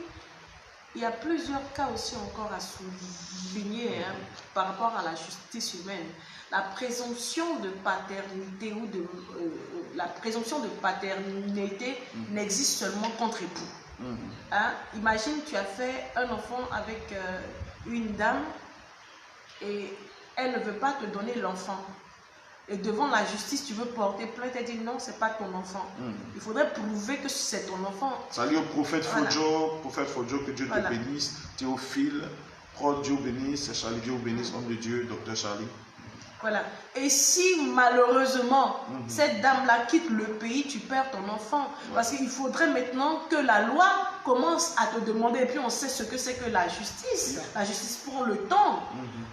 il y a plusieurs cas aussi encore à souligner par rapport à la justice humaine. La présomption de paternité ou la présomption de paternité n'existe seulement contre époux. Imagine, tu as fait un enfant avec une dame et elle ne veut pas te donner l'enfant. Et devant la justice, tu veux porter plainte et dire non, ce n'est pas ton enfant. Il faudrait prouver que c'est ton enfant. Salut au prophète Fodjo, que Dieu te bénisse. Théophile, Dieu bénisse, Charlie, Dieu bénisse, homme de Dieu, docteur Charlie. Voilà. Et si malheureusement, cette dame-là quitte le pays, tu perds ton enfant. Parce qu'il faudrait maintenant que la loi commence à te demander, et puis on sait ce que c'est que la justice. La justice prend le temps.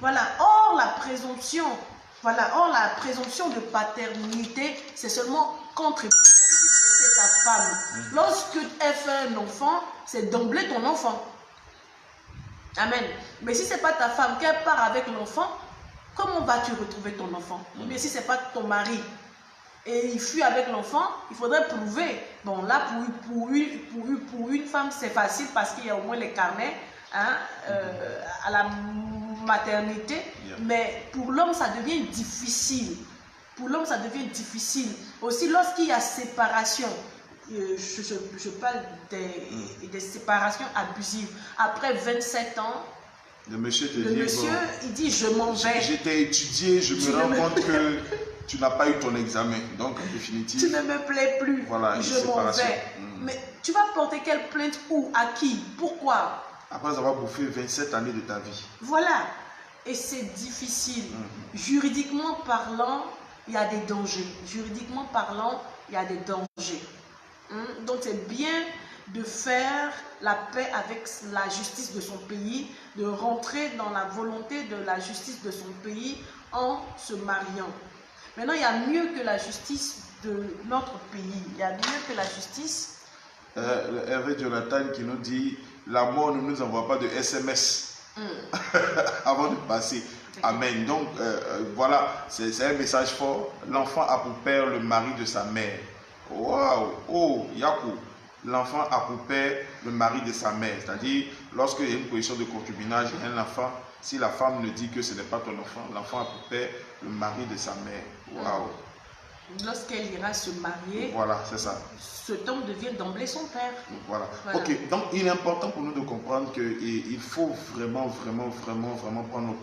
Voilà. Or, la présomption de paternité, c'est seulement contre époux. Si c'est ta femme, lorsque elle fait un enfant, c'est d'emblée ton enfant. Amen. Mais si ce n'est pas ta femme, qu'elle part avec l'enfant, comment vas-tu retrouver ton enfant? Ou bien si ce n'est pas ton mari et il fuit avec l'enfant, il faudrait prouver. Bon, là, pour une femme, c'est facile parce qu'il y a au moins les carnets à la maternité. Mais pour l'homme, ça devient difficile. Pour l'homme, ça devient difficile. Aussi, lorsqu'il y a séparation, je parle des séparations abusives. Après 27 ans, le monsieur il dit je m'en vais. J'étais étudié, je me rends compte que tu n'as pas eu ton examen. Donc en définitive, tu ne me plais plus. Voilà, je m'en vais. Mais tu vas porter quelle plainte où? À qui? Pourquoi? Après avoir bouffé 27 années de ta vie. Voilà. Et c'est difficile. Juridiquement parlant, il y a des dangers. Juridiquement parlant, il y a des dangers. Donc c'est bien de faire la paix avec la justice de son pays, de rentrer dans la volonté de la justice de son pays en se mariant. Maintenant, il y a mieux que la justice de notre pays. Il y a mieux que la justice. Hervé Jonathan qui nous dit, la mort ne nous envoie pas de SMS avant de passer. Amen. Donc, voilà, c'est un message fort. L'enfant a pour père le mari de sa mère. Waouh! Oh, Yakou! L'enfant a pour père le mari de sa mère. C'est-à-dire, lorsqu'il y a une position de concubinage et un enfant, si la femme ne dit que ce n'est pas ton enfant, l'enfant a pour père le mari de sa mère. Waouh! Lorsqu'elle ira se marier, voilà, c'est ça. cet homme devient d'emblée son père. Voilà. Voilà. Ok, donc il est important pour nous de comprendre qu'il faut vraiment prendre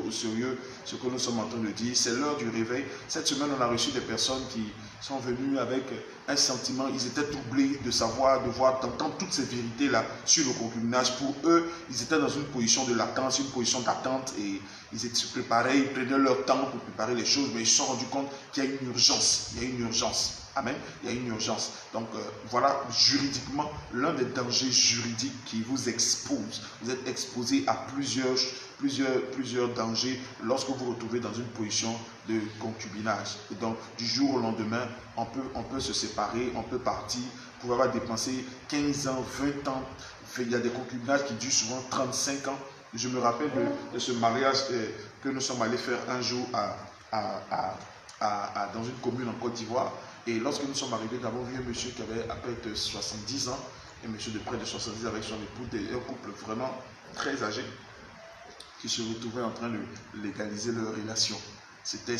au sérieux ce que nous sommes en train de dire. C'est l'heure du réveil. Cette semaine, on a reçu des personnes qui sont venues avec un sentiment, ils étaient troublés de savoir, d'entendre toutes ces vérités-là sur le concubinage. Pour eux, ils étaient dans une position de latence, une position d'attente, et ils se préparaient, ils prenaient leur temps pour préparer les choses, mais ils se sont rendus compte qu'il y a une urgence. Il y a une urgence. Amen. Il y a une urgence. Donc voilà, juridiquement, l'un des dangers juridiques qui vous expose. Vous êtes exposé à plusieurs dangers lorsque vous vous retrouvez dans une position de concubinage. Et donc, du jour au lendemain, on peut se séparer, on peut partir. Vous pouvez avoir dépensé 15 ans, 20 ans. Il y a des concubinages qui durent souvent 35 ans. Je me rappelle de ce mariage que nous sommes allés faire un jour dans une commune en Côte d'Ivoire. Et lorsque nous sommes arrivés, nous avons vu un monsieur qui avait à peu près 70 ans, un monsieur de près de 70 ans avec son épouse, un couple vraiment très âgé, qui se retrouvaient en train de légaliser leur relation. C'était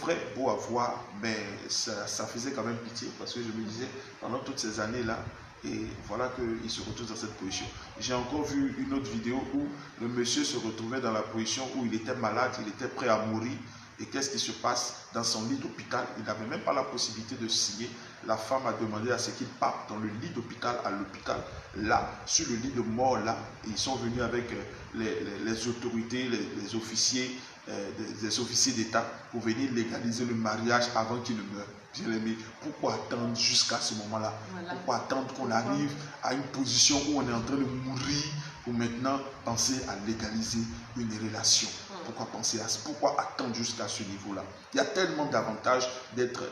vrai, beau à voir, mais ça faisait quand même pitié, parce que je me disais, pendant toutes ces années-là, et voilà qu'il se retrouve dans cette position. J'ai encore vu une autre vidéo où le monsieur se retrouvait dans la position où il était malade, il était prêt à mourir. Et qu'est-ce qui se passe dans son lit d'hôpital? Il n'avait même pas la possibilité de signer. La femme a demandé à ce qu'il parte dans le lit d'hôpital, à l'hôpital, là, sur le lit de mort, là. Et ils sont venus avec les autorités, les officiers, des officiers d'État pour venir légaliser le mariage avant qu'il ne meure. Bien-aimé, pourquoi attendre jusqu'à ce moment-là? Voilà. Pourquoi attendre qu'on arrive à une position où on est en train de mourir pour maintenant penser à légaliser une relation? Pourquoi penser à ça? Pourquoi attendre jusqu'à ce niveau-là? Il y a tellement d'avantages d'être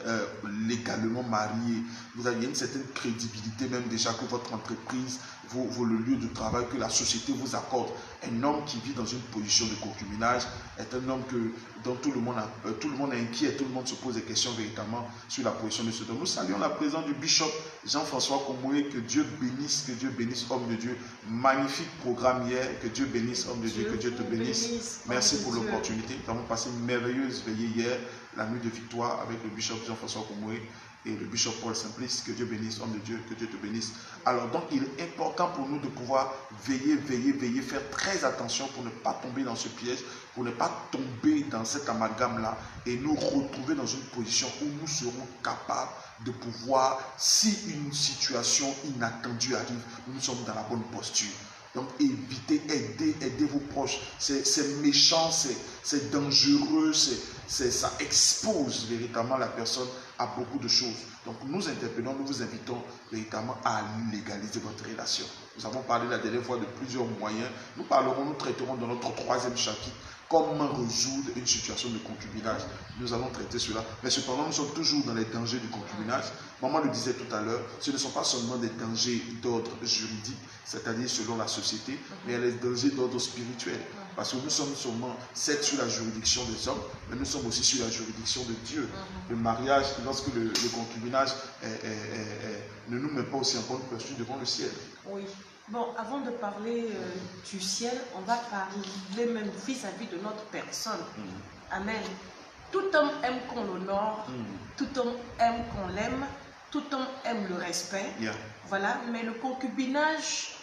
légalement marié. Vous avez une certaine crédibilité même déjà que votre entreprise, le lieu de travail, que la société vous accorde. Un homme qui vit dans une position de concubinage est un homme dont tout le monde est inquiet, tout le monde se pose des questions véritablement sur la position de cet homme. Nous saluons la présence du bishop Jean-François Komoué, que Dieu bénisse, homme de Dieu. Magnifique programme hier, que Dieu bénisse, homme de Dieu, que Dieu te bénisse. Merci pour l'opportunité. Nous avons passé une merveilleuse veillée hier, la nuit de victoire avec le bishop Jean-François Komoué et le bishop Paul Simplice. Que Dieu bénisse, homme de Dieu, que Dieu te bénisse. Alors donc, il est important pour nous de pouvoir veiller, faire très attention pour ne pas tomber dans ce piège, pour ne pas tomber dans cet amalgame-là et nous retrouver dans une position où nous serons capables de pouvoir, si une situation inattendue arrive, nous sommes dans la bonne posture. Donc évitez, aidez vos proches. C'est méchant, c'est dangereux, ça expose véritablement la personne à beaucoup de choses. Donc nous interpellons, nous vous invitons véritablement à légaliser votre relation. Nous avons parlé la dernière fois de plusieurs moyens. Nous traiterons dans notre 3e chapitre comment résoudre une situation de concubinage. Nous allons traiter cela. Mais cependant, nous sommes toujours dans les dangers du concubinage. Maman le disait tout à l'heure, ce ne sont pas seulement des dangers d'ordre juridique, c'est-à-dire selon la société, mais il y a les dangers d'ordre spirituel. Parce que nous sommes seulement certes sur la juridiction des hommes, mais nous sommes aussi sur la juridiction de Dieu. Le mariage, lorsque le concubinage ne nous met pas aussi en bonne posture devant le ciel. Oui. Bon, avant de parler du ciel, on va parler même vis-à-vis de notre personne. Amen. Tout homme aime qu'on l'honore, tout homme aime qu'on l'aime, tout homme aime le respect. Voilà, mais le concubinage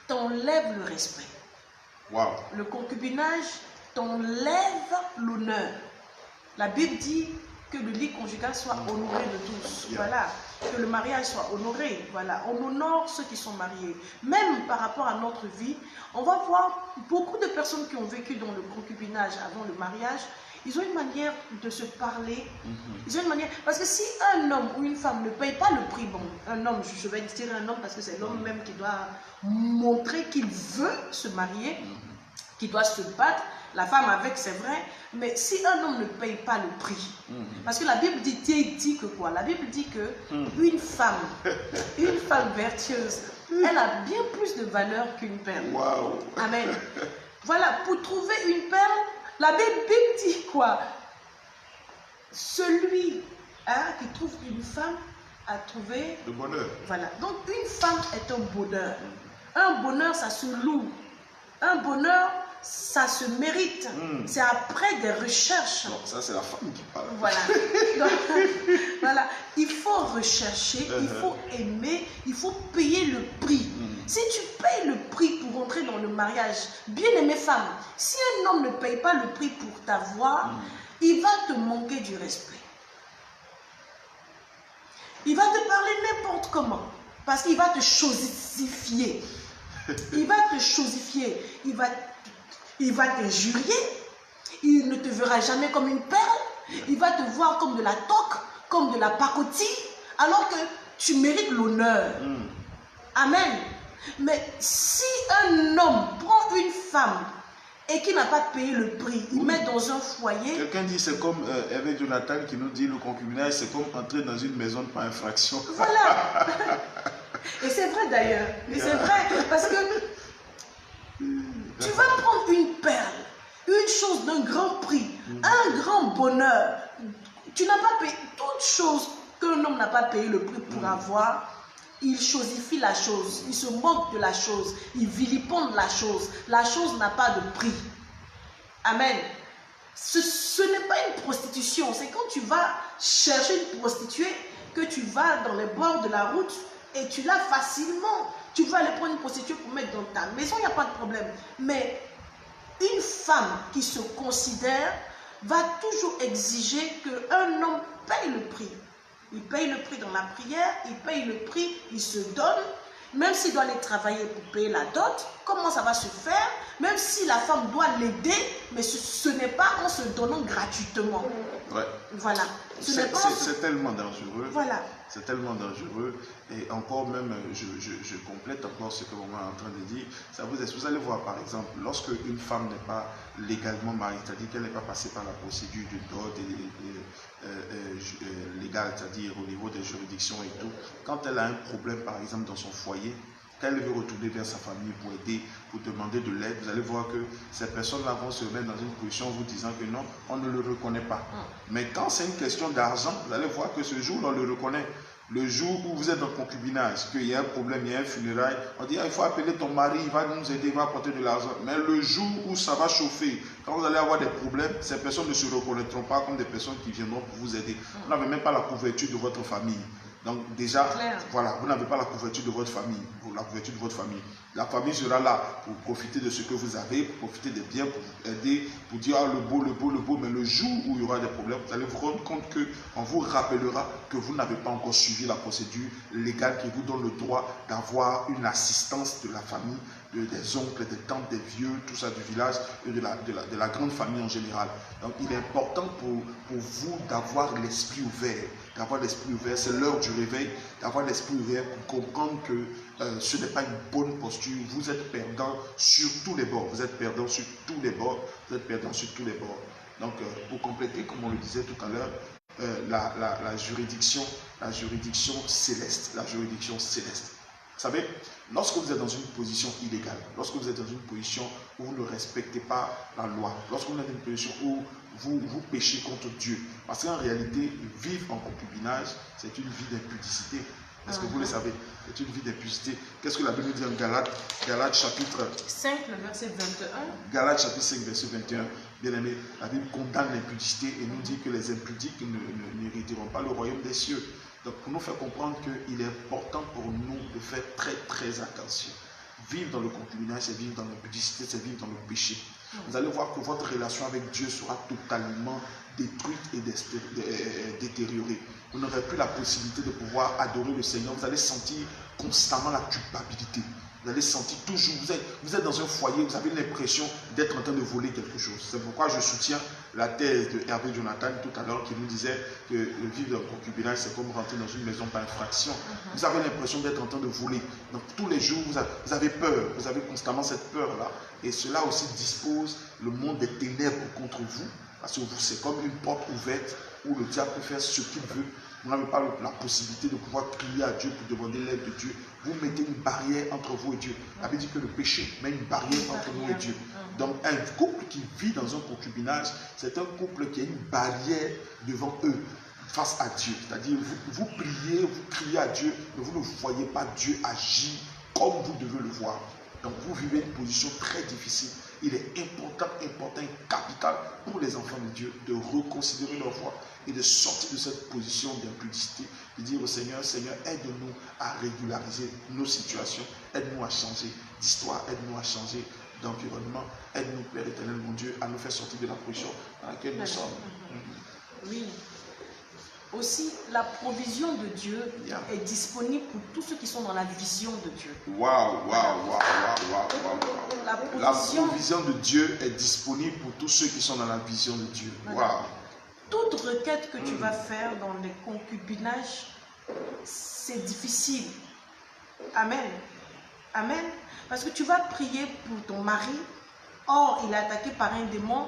t'enlève le respect. Wow. Le concubinage t'enlève l'honneur. La Bible dit que le lit conjugal soit honoré de tous. Voilà. Que le mariage soit honoré. Voilà. On honore ceux qui sont mariés. Même par rapport à notre vie, on va voir beaucoup de personnes qui ont vécu dans le concubinage avant le mariage. Ils ont une manière de se parler. Ils ont une manière... Parce que si un homme ou une femme ne paye pas le prix, bon, un homme, je vais dire un homme parce que c'est l'homme même qui doit montrer qu'il veut se marier, qui doit se battre. La femme avec, c'est vrai, mais si un homme ne paye pas le prix, parce que la Bible dit que quoi? La Bible dit que une femme vertueuse, elle a bien plus de valeur qu'une perle. Wow. Amen. Voilà, pour trouver une perle, la Bible dit quoi? Celui qui trouve une femme a trouvé le bonheur. Voilà, donc une femme est un bonheur. Un bonheur, ça se loue. Un bonheur, ça se mérite. C'est après des recherches. Non, ça c'est la femme qui parle. Voilà. Donc, voilà. Il faut rechercher, il faut aimer, il faut payer le prix. Si tu payes le prix pour entrer dans le mariage, bien aimée femme, si un homme ne paye pas le prix pour t'avoir, il va te manquer du respect. Il va te parler n'importe comment. Parce qu'il va te chosifier. Il va te chosifier. Il va t'injurier. Il ne te verra jamais comme une perle. Il va te voir comme de la toque, comme de la pacotille, alors que tu mérites l'honneur. Amen. Mais si un homme prend une femme et qui n'a pas payé le prix, il met dans un foyer. Quelqu'un dit c'est comme Hervé Jonathan qui nous dit le concubinage, c'est comme entrer dans une maison par infraction. Voilà. Et c'est vrai d'ailleurs. Et c'est vrai parce que tu vas prendre une perle, une chose d'un grand prix, un grand bonheur. Tu n'as pas payé toute chose qu'un homme n'a pas payé le prix pour avoir. Il chosifie la chose, il se moque de la chose, il vilipende la chose. La chose n'a pas de prix. Amen. Ce n'est pas une prostitution, c'est quand tu vas chercher une prostituée que tu vas dans les bords de la route et tu l'as facilement. Tu vas aller prendre une prostituée pour mettre dans ta maison, il n'y a pas de problème. Mais une femme qui se considère va toujours exiger qu'un homme paye le prix. Il paye le prix dans la prière, il paye le prix, il se donne. Même s'il doit aller travailler pour payer la dot, comment ça va se faire? Même si la femme doit l'aider, mais ce n'est pas en se donnant gratuitement. Ouais. Voilà. C'est tellement dangereux. Voilà. C'est tellement dangereux. Et encore même, je complète encore ce que maman est en train de dire. Vous allez voir par exemple, lorsque une femme n'est pas légalement mariée, c'est-à-dire qu'elle n'est pas passée par la procédure de dot légale, c'est-à-dire au niveau des juridictions et tout, quand elle a un problème par exemple dans son foyer, qu'elle veut retourner vers sa famille pour aider, pour demander de l'aide, vous allez voir que ces personnes-là vont se mettre dans une position en vous disant que non, on ne le reconnaît pas. Mais quand c'est une question d'argent, vous allez voir que ce jour-là, on le reconnaît. Le jour où vous êtes dans le concubinage, qu'il y a un problème, il y a un funérail, on dit il faut appeler ton mari, il va nous aider, il va apporter de l'argent. Mais le jour où ça va chauffer, quand vous allez avoir des problèmes, ces personnes ne se reconnaîtront pas comme des personnes qui viendront pour vous aider. Vous n'avez même pas la couverture de votre famille. Donc déjà, voilà, vous n'avez pas la couverture de votre famille. La famille sera là pour profiter de ce que vous avez, pour profiter des biens, pour vous aider, pour dire ah, le beau. Mais le jour où il y aura des problèmes, vous allez vous rendre compte qu'on vous rappellera que vous n'avez pas encore suivi la procédure légale qui vous donne le droit d'avoir une assistance de la famille, des oncles, des tantes, des vieux, tout ça du village, et de la grande famille en général. Donc il est important pour vous d'avoir l'esprit ouvert. C'est l'heure du réveil, d'avoir l'esprit ouvert pour comprendre que ce n'est pas une bonne posture. Vous êtes perdant sur tous les bords. Donc, pour compléter, comme on le disait tout à l'heure, la juridiction céleste. Vous savez, lorsque vous êtes dans une position illégale, lorsque vous êtes dans une position où vous ne respectez pas la loi, lorsque vous êtes dans une position où vous péchez contre Dieu, parce qu'en réalité, vivre en concubinage, c'est une vie d'impudicité. Est-ce que vous le savez? C'est une vie d'impudicité. Qu'est-ce que la Bible dit en Galates chapitre 5, le verset 21. Galates chapitre 5, verset 21. Bien aimé, la Bible condamne l'impudicité et nous dit que les impudiques n'hériteront pas le royaume des cieux. Donc pour nous faire comprendre qu'il est important pour nous de faire très très attention. Vivre dans le concubinage, c'est vivre dans l'impudicité, c'est vivre dans le péché. Vous allez voir que votre relation avec Dieu sera totalement détruite et détériorée. Vous n'aurez plus la possibilité de pouvoir adorer le Seigneur. Vous allez sentir constamment la culpabilité. Vous allez sentir toujours, vous êtes dans un foyer, vous avez l'impression d'être en train de voler quelque chose. C'est pourquoi je soutiens la thèse de Hervé Jonathan tout à l'heure qui nous disait que le vivre dans le concubinage, c'est comme rentrer dans une maison par infraction. Vous avez l'impression d'être en train de voler. Donc tous les jours, vous avez peur, vous avez constamment cette peur-là. Et cela aussi dispose le monde des ténèbres contre vous. Parce que c'est comme une porte ouverte où le diable peut faire ce qu'il veut. Vous n'avez pas la possibilité de pouvoir crier à Dieu pour demander l'aide de Dieu. Vous mettez une barrière entre vous et Dieu. La Bible dit que le péché met une barrière entre nous et Dieu. Donc un couple qui vit dans un concubinage, c'est un couple qui a une barrière devant eux face à Dieu. C'est-à-dire vous priez, vous criez à Dieu, mais vous ne voyez pas Dieu agir comme vous devez le voir. Donc vous vivez une position très difficile. il est important, capital pour les enfants de Dieu de reconsidérer leur foi et de sortir de cette position d'impudicité, de dire au Seigneur, Seigneur, aide-nous à régulariser nos situations, aide-nous à changer d'histoire, aide-nous à changer d'environnement, aide-nous, Père éternel, mon Dieu, à nous faire sortir de la position dans laquelle nous sommes. Oui. Aussi, la provision de Dieu est disponible pour tous ceux qui sont dans la vision de Dieu. La provision de Dieu est disponible pour tous ceux qui sont dans la vision de Dieu. Voilà. Toute requête que tu vas faire dans les concubinages, c'est difficile. Amen. Amen. Parce que tu vas prier pour ton mari, or il est attaqué par un démon.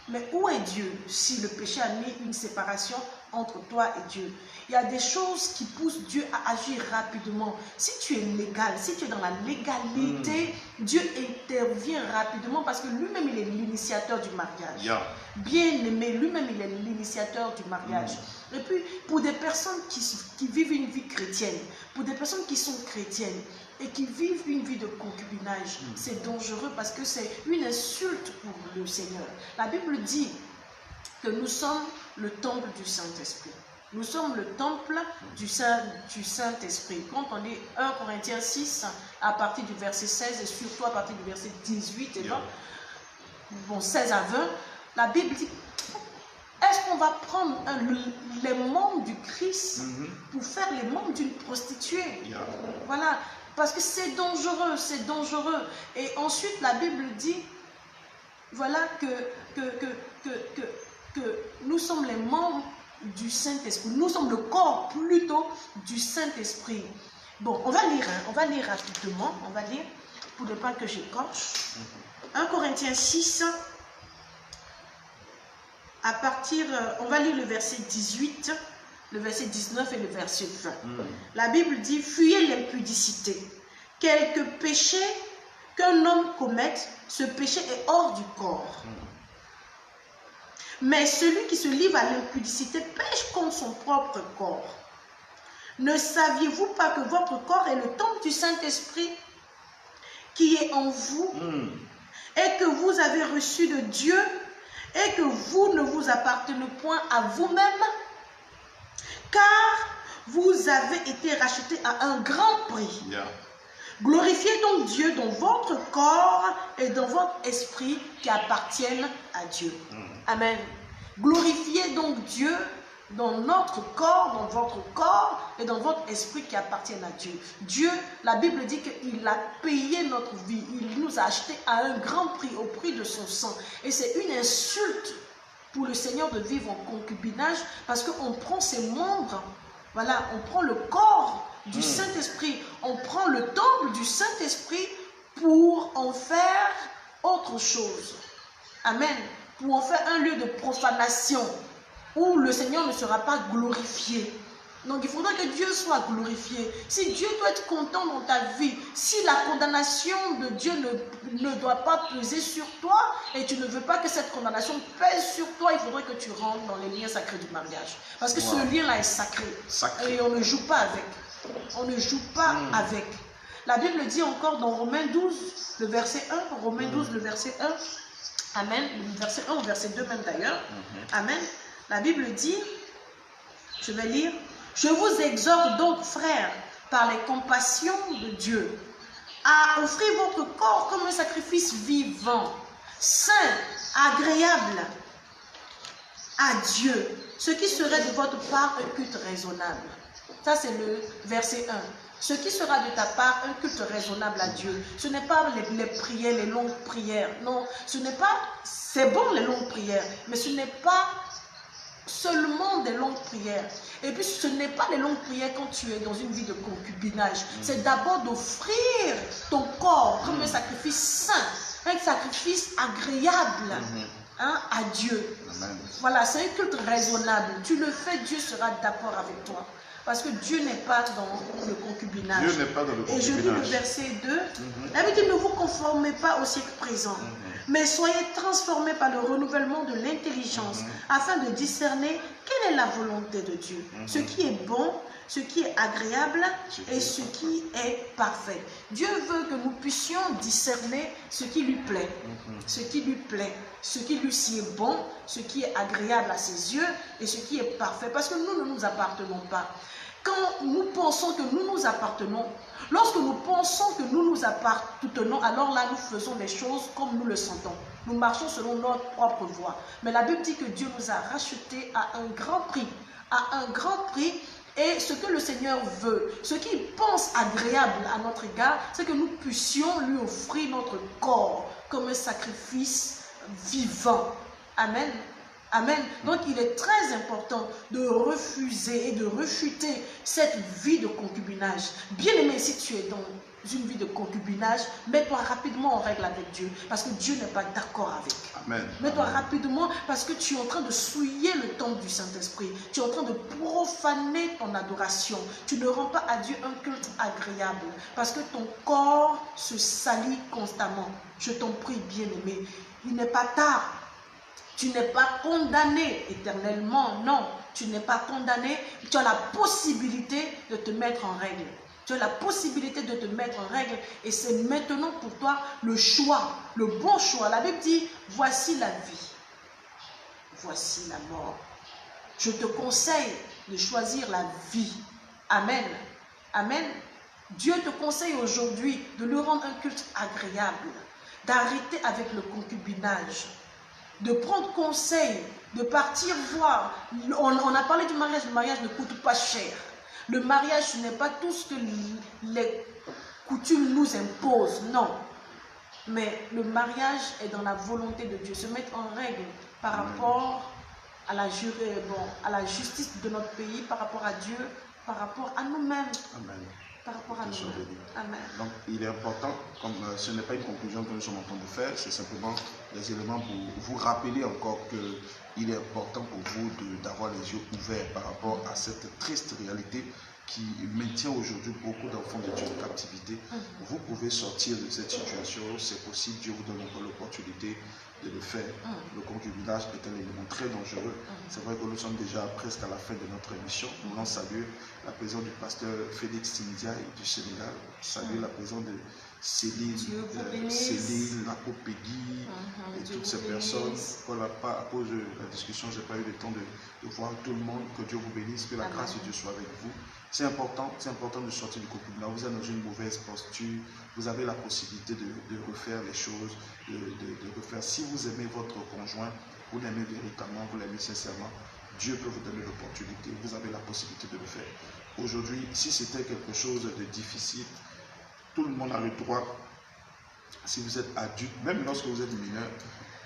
Mais où est Dieu si le péché a mis une séparation entre toi et Dieu? Il y a des choses qui poussent Dieu à agir rapidement. Si tu es légal, si tu es dans la légalité, Dieu intervient rapidement parce que lui-même il est l'initiateur du mariage. Bien aimé, lui-même il est l'initiateur du mariage. Et puis pour des personnes qui vivent une vie chrétienne, pour des personnes qui sont chrétiennes et qui vivent une vie de concubinage, c'est dangereux parce que c'est une insulte pour le Seigneur. La Bible dit que nous sommes le temple du Saint-Esprit. Nous sommes le temple du Saint-Esprit. Quand on lit 1 Corinthiens 6, à partir du verset 16 et surtout à partir du verset 18 et 20, bon, 16 à 20, la Bible dit, est-ce qu'on va prendre les membres du Christ pour faire les membres d'une prostituée? Voilà, parce que c'est dangereux, c'est dangereux. Et ensuite, la Bible dit, voilà, que nous sommes les membres du Saint-Esprit. Nous sommes le corps plutôt du Saint-Esprit. Bon, on va lire rapidement, on va lire pour ne pas que j'écorche. 1 Corinthiens 6, à partir, on va lire le verset 18, le verset 19 et le verset 20. La Bible dit, fuyez l'impudicité. Quelque péché qu'un homme commette, ce péché est hors du corps. Mais celui qui se livre à l'impudicité pêche contre son propre corps. Ne saviez-vous pas que votre corps est le temple du Saint-Esprit qui est en vous et que vous avez reçu de Dieu et que vous ne vous appartenez point à vous-même, car vous avez été rachetés à un grand prix. Glorifiez donc Dieu dans votre corps et dans votre esprit qui appartiennent à Dieu. Amen. Glorifiez donc Dieu dans notre corps, dans votre corps et dans votre esprit qui appartiennent à Dieu. Dieu, la Bible dit qu'il a payé notre vie. Il nous a achetés à un grand prix, au prix de son sang. Et c'est une insulte pour le Seigneur de vivre en concubinage parce qu'on prend ses membres, voilà, on prend le corps du Saint-Esprit, on prend le temple du Saint-Esprit pour en faire autre chose. Amen. Pour en faire un lieu de profanation où le Seigneur ne sera pas glorifié. Donc il faudra que Dieu soit glorifié. Si Dieu doit être content dans ta vie, si la condamnation de Dieu ne doit pas peser sur toi et tu ne veux pas que cette condamnation pèse sur toi, il faudrait que tu rentres dans les liens sacrés du mariage. Parce que ce lien-là est sacré. Et on ne joue pas avec. On ne joue pas avec. La Bible dit encore dans Romains 12, le verset 1, Romains 12, le verset 1, Amen, le verset 1 au verset 2 même d'ailleurs, Amen, la Bible dit, je vais lire, je vous exhorte donc frères, par les compassions de Dieu, à offrir votre corps comme un sacrifice vivant, saint, agréable à Dieu, ce qui serait de votre part un culte raisonnable. Ça, c'est le verset 1. Ce qui sera de ta part un culte raisonnable à Dieu. Ce n'est pas les prières, les longues prières. Non, ce n'est pas... C'est bon les longues prières, mais ce n'est pas seulement des longues prières. Et puis, ce n'est pas des longues prières quand tu es dans une vie de concubinage. C'est d'abord d'offrir ton corps comme un sacrifice saint, un sacrifice agréable à Dieu. Amen. Voilà, c'est un culte raisonnable. Tu le fais, Dieu sera d'accord avec toi. Parce que Dieu n'est pas dans le concubinage. Dieu n'est pas dans le concubinage. Et je lis le verset 2. La Bible dit, ne vous conformez pas au siècle présent, mais soyez transformés par le renouvellement de l'intelligence, afin de discerner quelle est la volonté de Dieu? Ce qui est bon, ce qui est agréable et ce qui est parfait. Dieu veut que nous puissions discerner ce qui lui plaît, ce qui lui plaît, ce qui lui est bon, ce qui est agréable à ses yeux et ce qui est parfait. Parce que nous ne nous appartenons pas. Quand nous pensons que nous nous appartenons, lorsque nous pensons que nous nous appartenons, alors là, nous faisons les choses comme nous le sentons. Nous marchons selon notre propre voie. Mais la Bible dit que Dieu nous a rachetés à un grand prix. À un grand prix. Et ce que le Seigneur veut, ce qu'il pense agréable à notre égard, c'est que nous puissions lui offrir notre corps comme un sacrifice vivant. Amen. Amen. Donc il est très important de refuser et de refuter cette vie de concubinage. Bien aimé, si tu es dans une vie de concubinage, mets-toi rapidement en règle avec Dieu, parce que Dieu n'est pas d'accord avec. Amen. Mets-toi rapidement, parce que tu es en train de souiller le temple du Saint-Esprit. Tu es en train de profaner ton adoration. Tu ne rends pas à Dieu un culte agréable, parce que ton corps se salit constamment. Je t'en prie, bien-aimé, il n'est pas tard. Tu n'es pas condamné éternellement, non. Tu n'es pas condamné. Tu as la possibilité de te mettre en règle. Tu as la possibilité de te mettre en règle. Et c'est maintenant pour toi le choix, le bon choix. La Bible dit, voici la vie, voici la mort. Je te conseille de choisir la vie. Amen. Amen. Dieu te conseille aujourd'hui de lui rendre un culte agréable, d'arrêter avec le concubinage, de prendre conseil, de partir voir. On a parlé du mariage, le mariage ne coûte pas cher. Le mariage, ce n'est pas tout ce que les coutumes nous imposent, non. Mais le mariage est dans la volonté de Dieu, se mettre en règle par rapport à la justice de notre pays, par rapport à Dieu, par rapport à nous-mêmes. Amen. Par rapport à nous-mêmes. Amen. Donc, il est important, comme ce n'est pas une conclusion que nous sommes en train de faire, c'est simplement des éléments pour vous rappeler encore qu'il est important pour vous d'avoir les yeux ouverts par rapport à cette triste réalité qui maintient aujourd'hui beaucoup d'enfants de Dieu en captivité. Vous pouvez sortir de cette situation, c'est possible, Dieu vous donne encore l'opportunité de le faire. Le concubinage est un élément très dangereux. C'est vrai que nous sommes déjà presque à la fin de notre émission. Nous voulons saluer la présence du pasteur Félix Tindiaï du Sénégal, saluer la présence de Céline, Lapo Peggy et toutes ces personnes. À cause de la discussion, je n'ai pas eu le temps de voir tout le monde. Que Dieu vous bénisse, que la grâce de Dieu soit avec vous. C'est important de sortir du concubinage. Vous êtes dans une mauvaise posture, vous avez la possibilité de refaire les choses, de refaire. Si vous aimez votre conjoint, vous l'aimez véritablement, vous l'aimez sincèrement, Dieu peut vous donner l'opportunité, vous avez la possibilité de le faire. Aujourd'hui, si c'était quelque chose de difficile, tout le monde a le droit, si vous êtes adulte, même lorsque vous êtes mineur,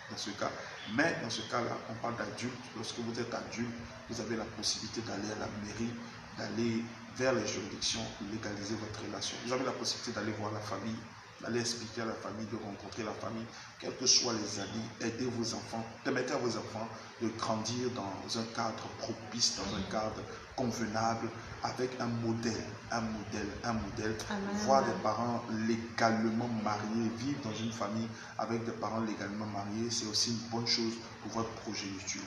dans ce cas, mais dans ce cas-là, on parle d'adulte. Lorsque vous êtes adulte, vous avez la possibilité d'aller à la mairie, d'aller vers les juridictions, légaliser votre relation. Vous avez la possibilité d'aller voir la famille, d'aller expliquer à la famille, de rencontrer la famille, quels que soient les amis, aidez vos enfants, permettez à vos enfants de grandir dans un cadre propice, dans un cadre convenable, avec un modèle, voir des parents légalement mariés, vivre dans une famille avec des parents légalement mariés, c'est aussi une bonne chose pour votre progéniture.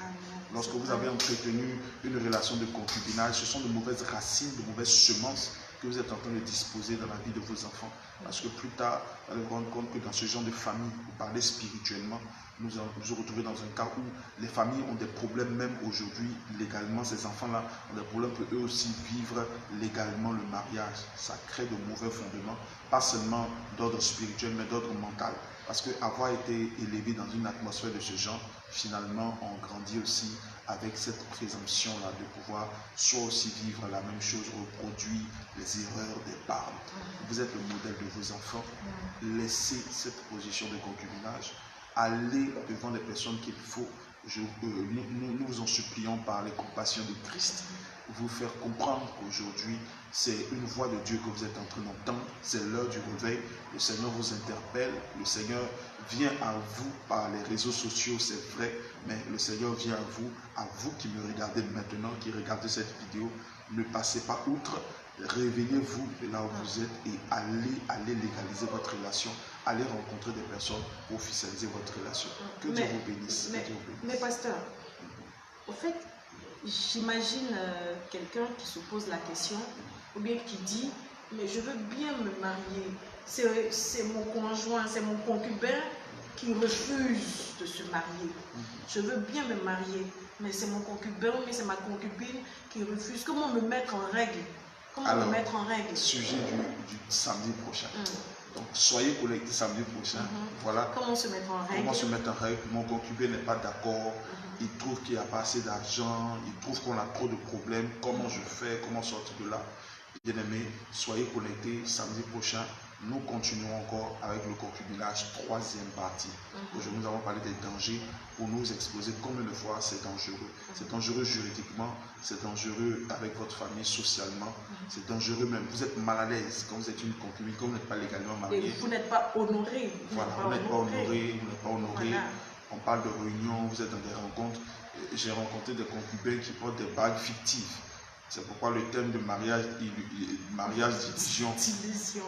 Lorsque vous avez entretenu une relation de concubinage, ce sont de mauvaises racines, de mauvaises semences que vous êtes en train de disposer dans la vie de vos enfants. Parce que plus tard, vous allez vous rendre compte que dans ce genre de famille, vous parlez spirituellement, nous nous retrouvons dans un cas où les familles ont des problèmes, même aujourd'hui, légalement, ces enfants-là ont des problèmes pour eux aussi vivre légalement le mariage. Ça crée de mauvais fondements, pas seulement d'ordre spirituel, mais d'ordre mental. Parce qu'avoir été élevé dans une atmosphère de ce genre, finalement, on grandit aussi avec cette présomption-là de pouvoir soit aussi vivre la même chose, reproduire les erreurs des parents. Vous êtes le modèle de vos enfants. Laissez cette position de concubinage. Allez devant les personnes qu'il faut. Nous vous en supplions par les compassions de Christ, vous faire comprendre qu'aujourd'hui, c'est une voix de Dieu que vous êtes en train d'entendre. C'est l'heure du réveil. Le Seigneur vous interpelle. Le Seigneur vient à vous par les réseaux sociaux, c'est vrai, mais le Seigneur vient à vous qui me regardez maintenant, qui regardez cette vidéo. Ne passez pas outre. Réveillez-vous de là où vous êtes et allez légaliser votre relation. Allez rencontrer des personnes pour officialiser votre relation. Que Dieu vous bénisse. Mais pasteur, au fait, j'imagine quelqu'un qui se pose la question, ou bien qui dit, mais je veux bien me marier, c'est mon conjoint, c'est mon concubin qui refuse de se marier. Je veux bien me marier, mais c'est mon concubin, mais c'est ma concubine qui refuse. Comment me mettre en règle? Comment me mettre en règle? Sujet du samedi prochain. Donc, soyez connectés samedi prochain. Voilà. Comment se mettre en règle? Comment se mettre en règle? Mon concubin n'est pas d'accord. Il trouve qu'il n'y a pas assez d'argent. Il trouve qu'on a trop de problèmes. Comment je fais? Comment sortir de là? Bien-aimés, soyez connectés samedi prochain. Nous continuons encore avec le concubinage, troisième partie. Aujourd'hui, nous avons parlé des dangers pour nous exposer combien de fois c'est dangereux. C'est dangereux juridiquement, c'est dangereux avec votre famille, socialement, c'est dangereux même. Vous êtes mal à l'aise quand vous êtes une concubine, quand vous n'êtes pas légalement marié. Et vous n'êtes pas honoré. Voilà, vous n'êtes pas honoré, vous n'êtes pas honoré. Voilà. On parle de réunions, vous êtes dans des rencontres. J'ai rencontré des concubins qui portent des bagues fictives. C'est pourquoi le thème de mariage d'illusion.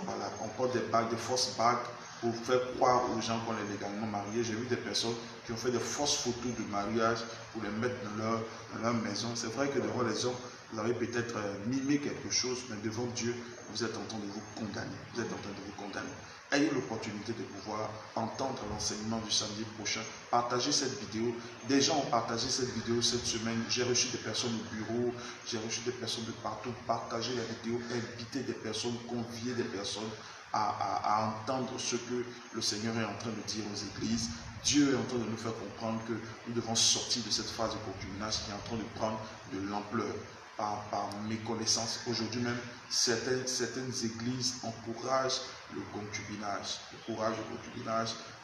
Voilà, on porte des bagues, de fausses bagues pour faire croire aux gens qu'on est légalement mariés. J'ai vu des personnes qui ont fait de fausses photos de mariage pour les mettre dans leur maison. C'est vrai que devant les hommes, vous avez peut-être mimé quelque chose, mais devant Dieu, vous êtes en train de vous condamner. Vous êtes en train de vous condamner. Ayez l'opportunité de pouvoir entendre l'enseignement du samedi prochain. Partagez cette vidéo. Des gens ont partagé cette vidéo cette semaine. J'ai reçu des personnes au bureau, j'ai reçu des personnes de partout. Partagez la vidéo, invitez des personnes, conviez des personnes à entendre ce que le Seigneur est en train de dire aux églises. Dieu est en train de nous faire comprendre que nous devons sortir de cette phase de concubinage qui est en train de prendre de l'ampleur. Par méconnaissance. Aujourd'hui même, certaines églises encouragent le concubinage.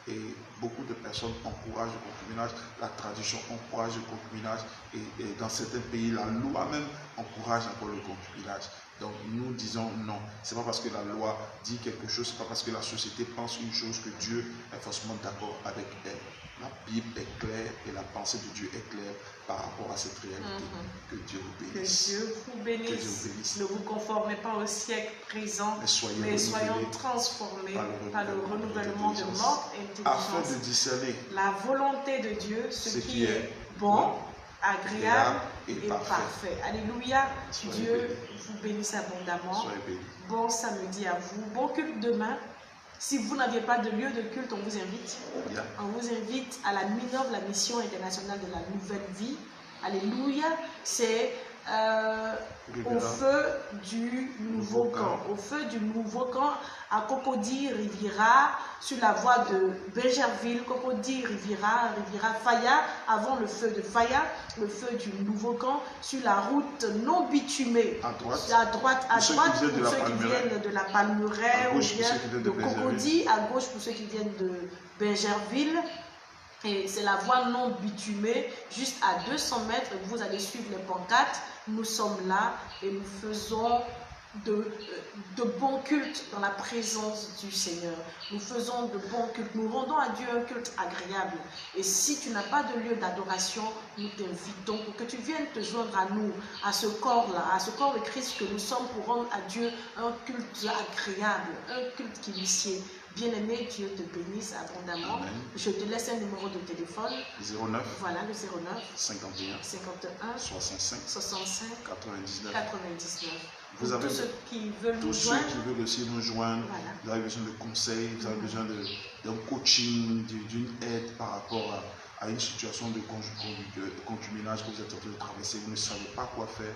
Et beaucoup de personnes encouragent le concubinage. La tradition encourage le concubinage. Et dans certains pays, la loi même encourage encore le concubinage. Donc nous disons non. Ce n'est pas parce que la loi dit quelque chose, ce n'est pas parce que la société pense une chose que Dieu est forcément d'accord avec elle. La Bible est claire et la pensée de Dieu est claire par rapport à cette réalité. Que Dieu vous bénisse. Que Dieu vous bénisse. Que Dieu vous bénisse. Ne vous conformez pas au siècle présent, mais soyons transformés par le renouvellement de notre intelligence. Afin de discerner la volonté de Dieu, ce qui est bon, agréable et parfait. Alléluia. Dieu vous bénisse abondamment. Bon samedi à vous. Bon culte demain. Si vous n'aviez pas de lieu de culte, on vous invite. On vous invite à la MINOV, la Mission internationale de la nouvelle vie. Alléluia. C'est au feu du nouveau camp. Au feu du nouveau camp à Cocody Riviera, sur la voie de Bégerville, Cocody Riviera, Faya, avant le feu de Faya, le feu du nouveau camp, sur la route non bitumée. À droite pour ceux qui viennent de la Palmeraie, ou bien de Cocody, à gauche pour ceux qui viennent de Bégerville. Et c'est la voie non bitumée, juste à 200 mètres, vous allez suivre les pancartes. Nous sommes là et nous faisons de bons cultes dans la présence du Seigneur. Nous faisons de bons cultes. Nous rendons à Dieu un culte agréable. Et si tu n'as pas de lieu d'adoration, nous t'invitons pour que tu viennes te joindre à nous, à ce corps-là, à ce corps de Christ que nous sommes, pour rendre à Dieu un culte agréable, un culte qui lui sied. Bien-aimé, Dieu te bénisse abondamment. Amen. Je te laisse un numéro de téléphone. 09. Voilà, le 09. 51. 65. 99. Vous avez tous ceux qui veulent nous joindre. Tous ceux qui veulent aussi nous joindre. Voilà. Vous avez besoin de conseils, vous avez besoin d'un coaching, d'une aide par rapport à une situation de concubinage que vous êtes en train de traverser. Vous ne savez pas quoi faire.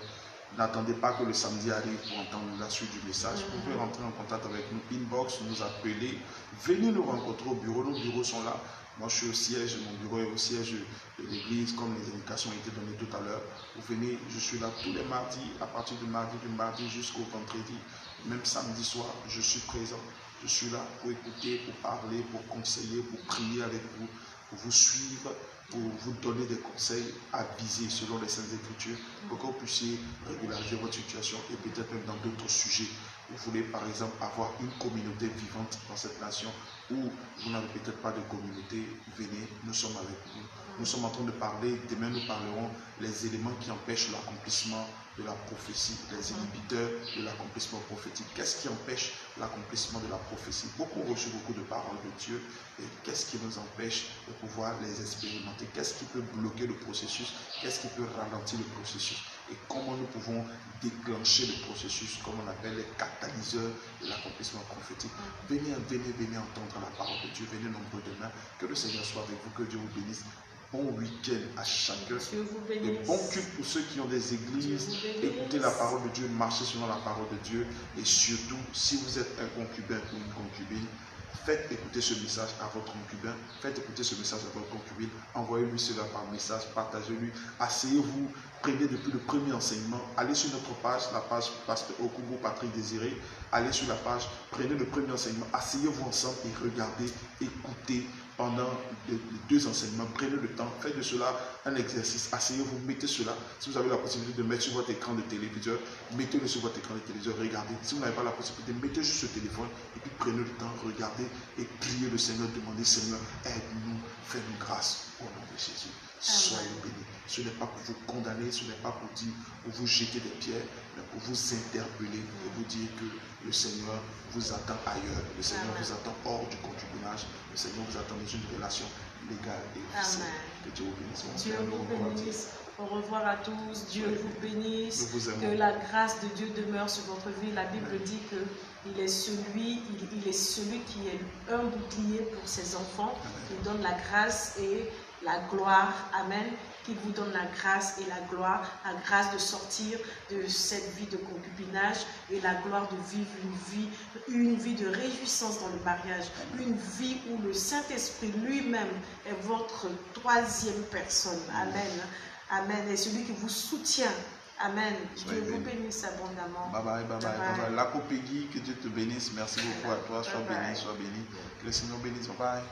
N'attendez pas que le samedi arrive pour entendre la suite du message. Vous pouvez rentrer en contact avec nous, inbox, nous appeler, venez nous rencontrer au bureau. Nos bureaux sont là. Moi, je suis au siège, mon bureau est au siège de l'église, comme les indications ont été données tout à l'heure. Vous venez, je suis là tous les mardis, à partir du mardi jusqu'au vendredi. Même samedi soir, je suis présent. Je suis là pour écouter, pour parler, pour conseiller, pour prier avec vous, pour vous suivre, pour vous donner des conseils avisés selon les Saintes Écritures, pour que vous puissiez régulariser votre situation et peut-être même dans d'autres sujets. vous voulez par exemple avoir une communauté vivante dans cette nation, ou vous n'avez peut-être pas de communauté, venez, nous sommes avec vous. Nous sommes en train de parler, demain nous parlerons les éléments qui empêchent l'accomplissement de la prophétie, les inhibiteurs de l'accomplissement prophétique. Qu'est-ce qui empêche l'accomplissement de la prophétie? Beaucoup ont reçu beaucoup de paroles de Dieu, et qu'est-ce qui nous empêche de pouvoir les expérimenter? Qu'est-ce qui peut bloquer le processus? Qu'est-ce qui peut ralentir le processus? Et comment nous pouvons déclencher le processus, comme on appelle les catalyseurs de l'accomplissement prophétique? Venez entendre la parole de Dieu, venez nombreux demain. Que le Seigneur soit avec vous, que Dieu vous bénisse. Bon week-end à chacun. Et bon culte pour ceux qui ont des églises. Écoutez la parole de Dieu, marchez selon la parole de Dieu. Et surtout, si vous êtes un concubin ou une concubine, faites écouter ce message à votre concubin, faites écouter ce message à votre concubine, envoyez-lui cela par message, partagez-lui, asseyez-vous, prenez depuis le premier enseignement, allez sur notre page, la page Pasteur Okubo Patrick Désiré, allez sur la page, prenez le premier enseignement, asseyez-vous ensemble et regardez, écoutez pendant les deux enseignements, prenez le temps, faites de cela un exercice, asseyez-vous, mettez cela, si vous avez la possibilité de mettre sur votre écran de téléviseur, mettez-le sur votre écran de téléviseur, regardez, si vous n'avez pas la possibilité, mettez juste ce téléphone et puis prenez le temps, regardez et priez le Seigneur, demandez Seigneur, aide-nous, fais-nous grâce au nom de Jésus. Soyez bénis. Ce n'est pas pour vous condamner, ce n'est pas pour dire, pour vous jeter des pierres, mais pour vous interpeller et vous dire que le Seigneur vous attend ailleurs, le Seigneur vous attend hors du concubinage, le Seigneur vous attend dans une relation légale et officielle. Que Dieu vous bénisse. Dieu vous bénisse. Au revoir à tous. Dieu vous bénisse. Nous vous aimons. Que la grâce de Dieu demeure sur votre vie. La Bible dit que il est celui qui est un bouclier pour ses enfants. Il donne la grâce et la gloire. Amen. Qu'il vous donne la grâce et la gloire, la grâce de sortir de cette vie de concubinage et la gloire de vivre une vie de réjouissance dans le mariage, une vie où le Saint-Esprit lui-même est votre troisième personne. Amen. Amen. Et celui qui vous soutient. Amen. Dieu vous bénisse abondamment. Bye bye, bye bye, bye bye. La Copégie, que Dieu te bénisse. Merci beaucoup à toi. Sois béni, sois béni. Que le Seigneur bénisse. Bye bye.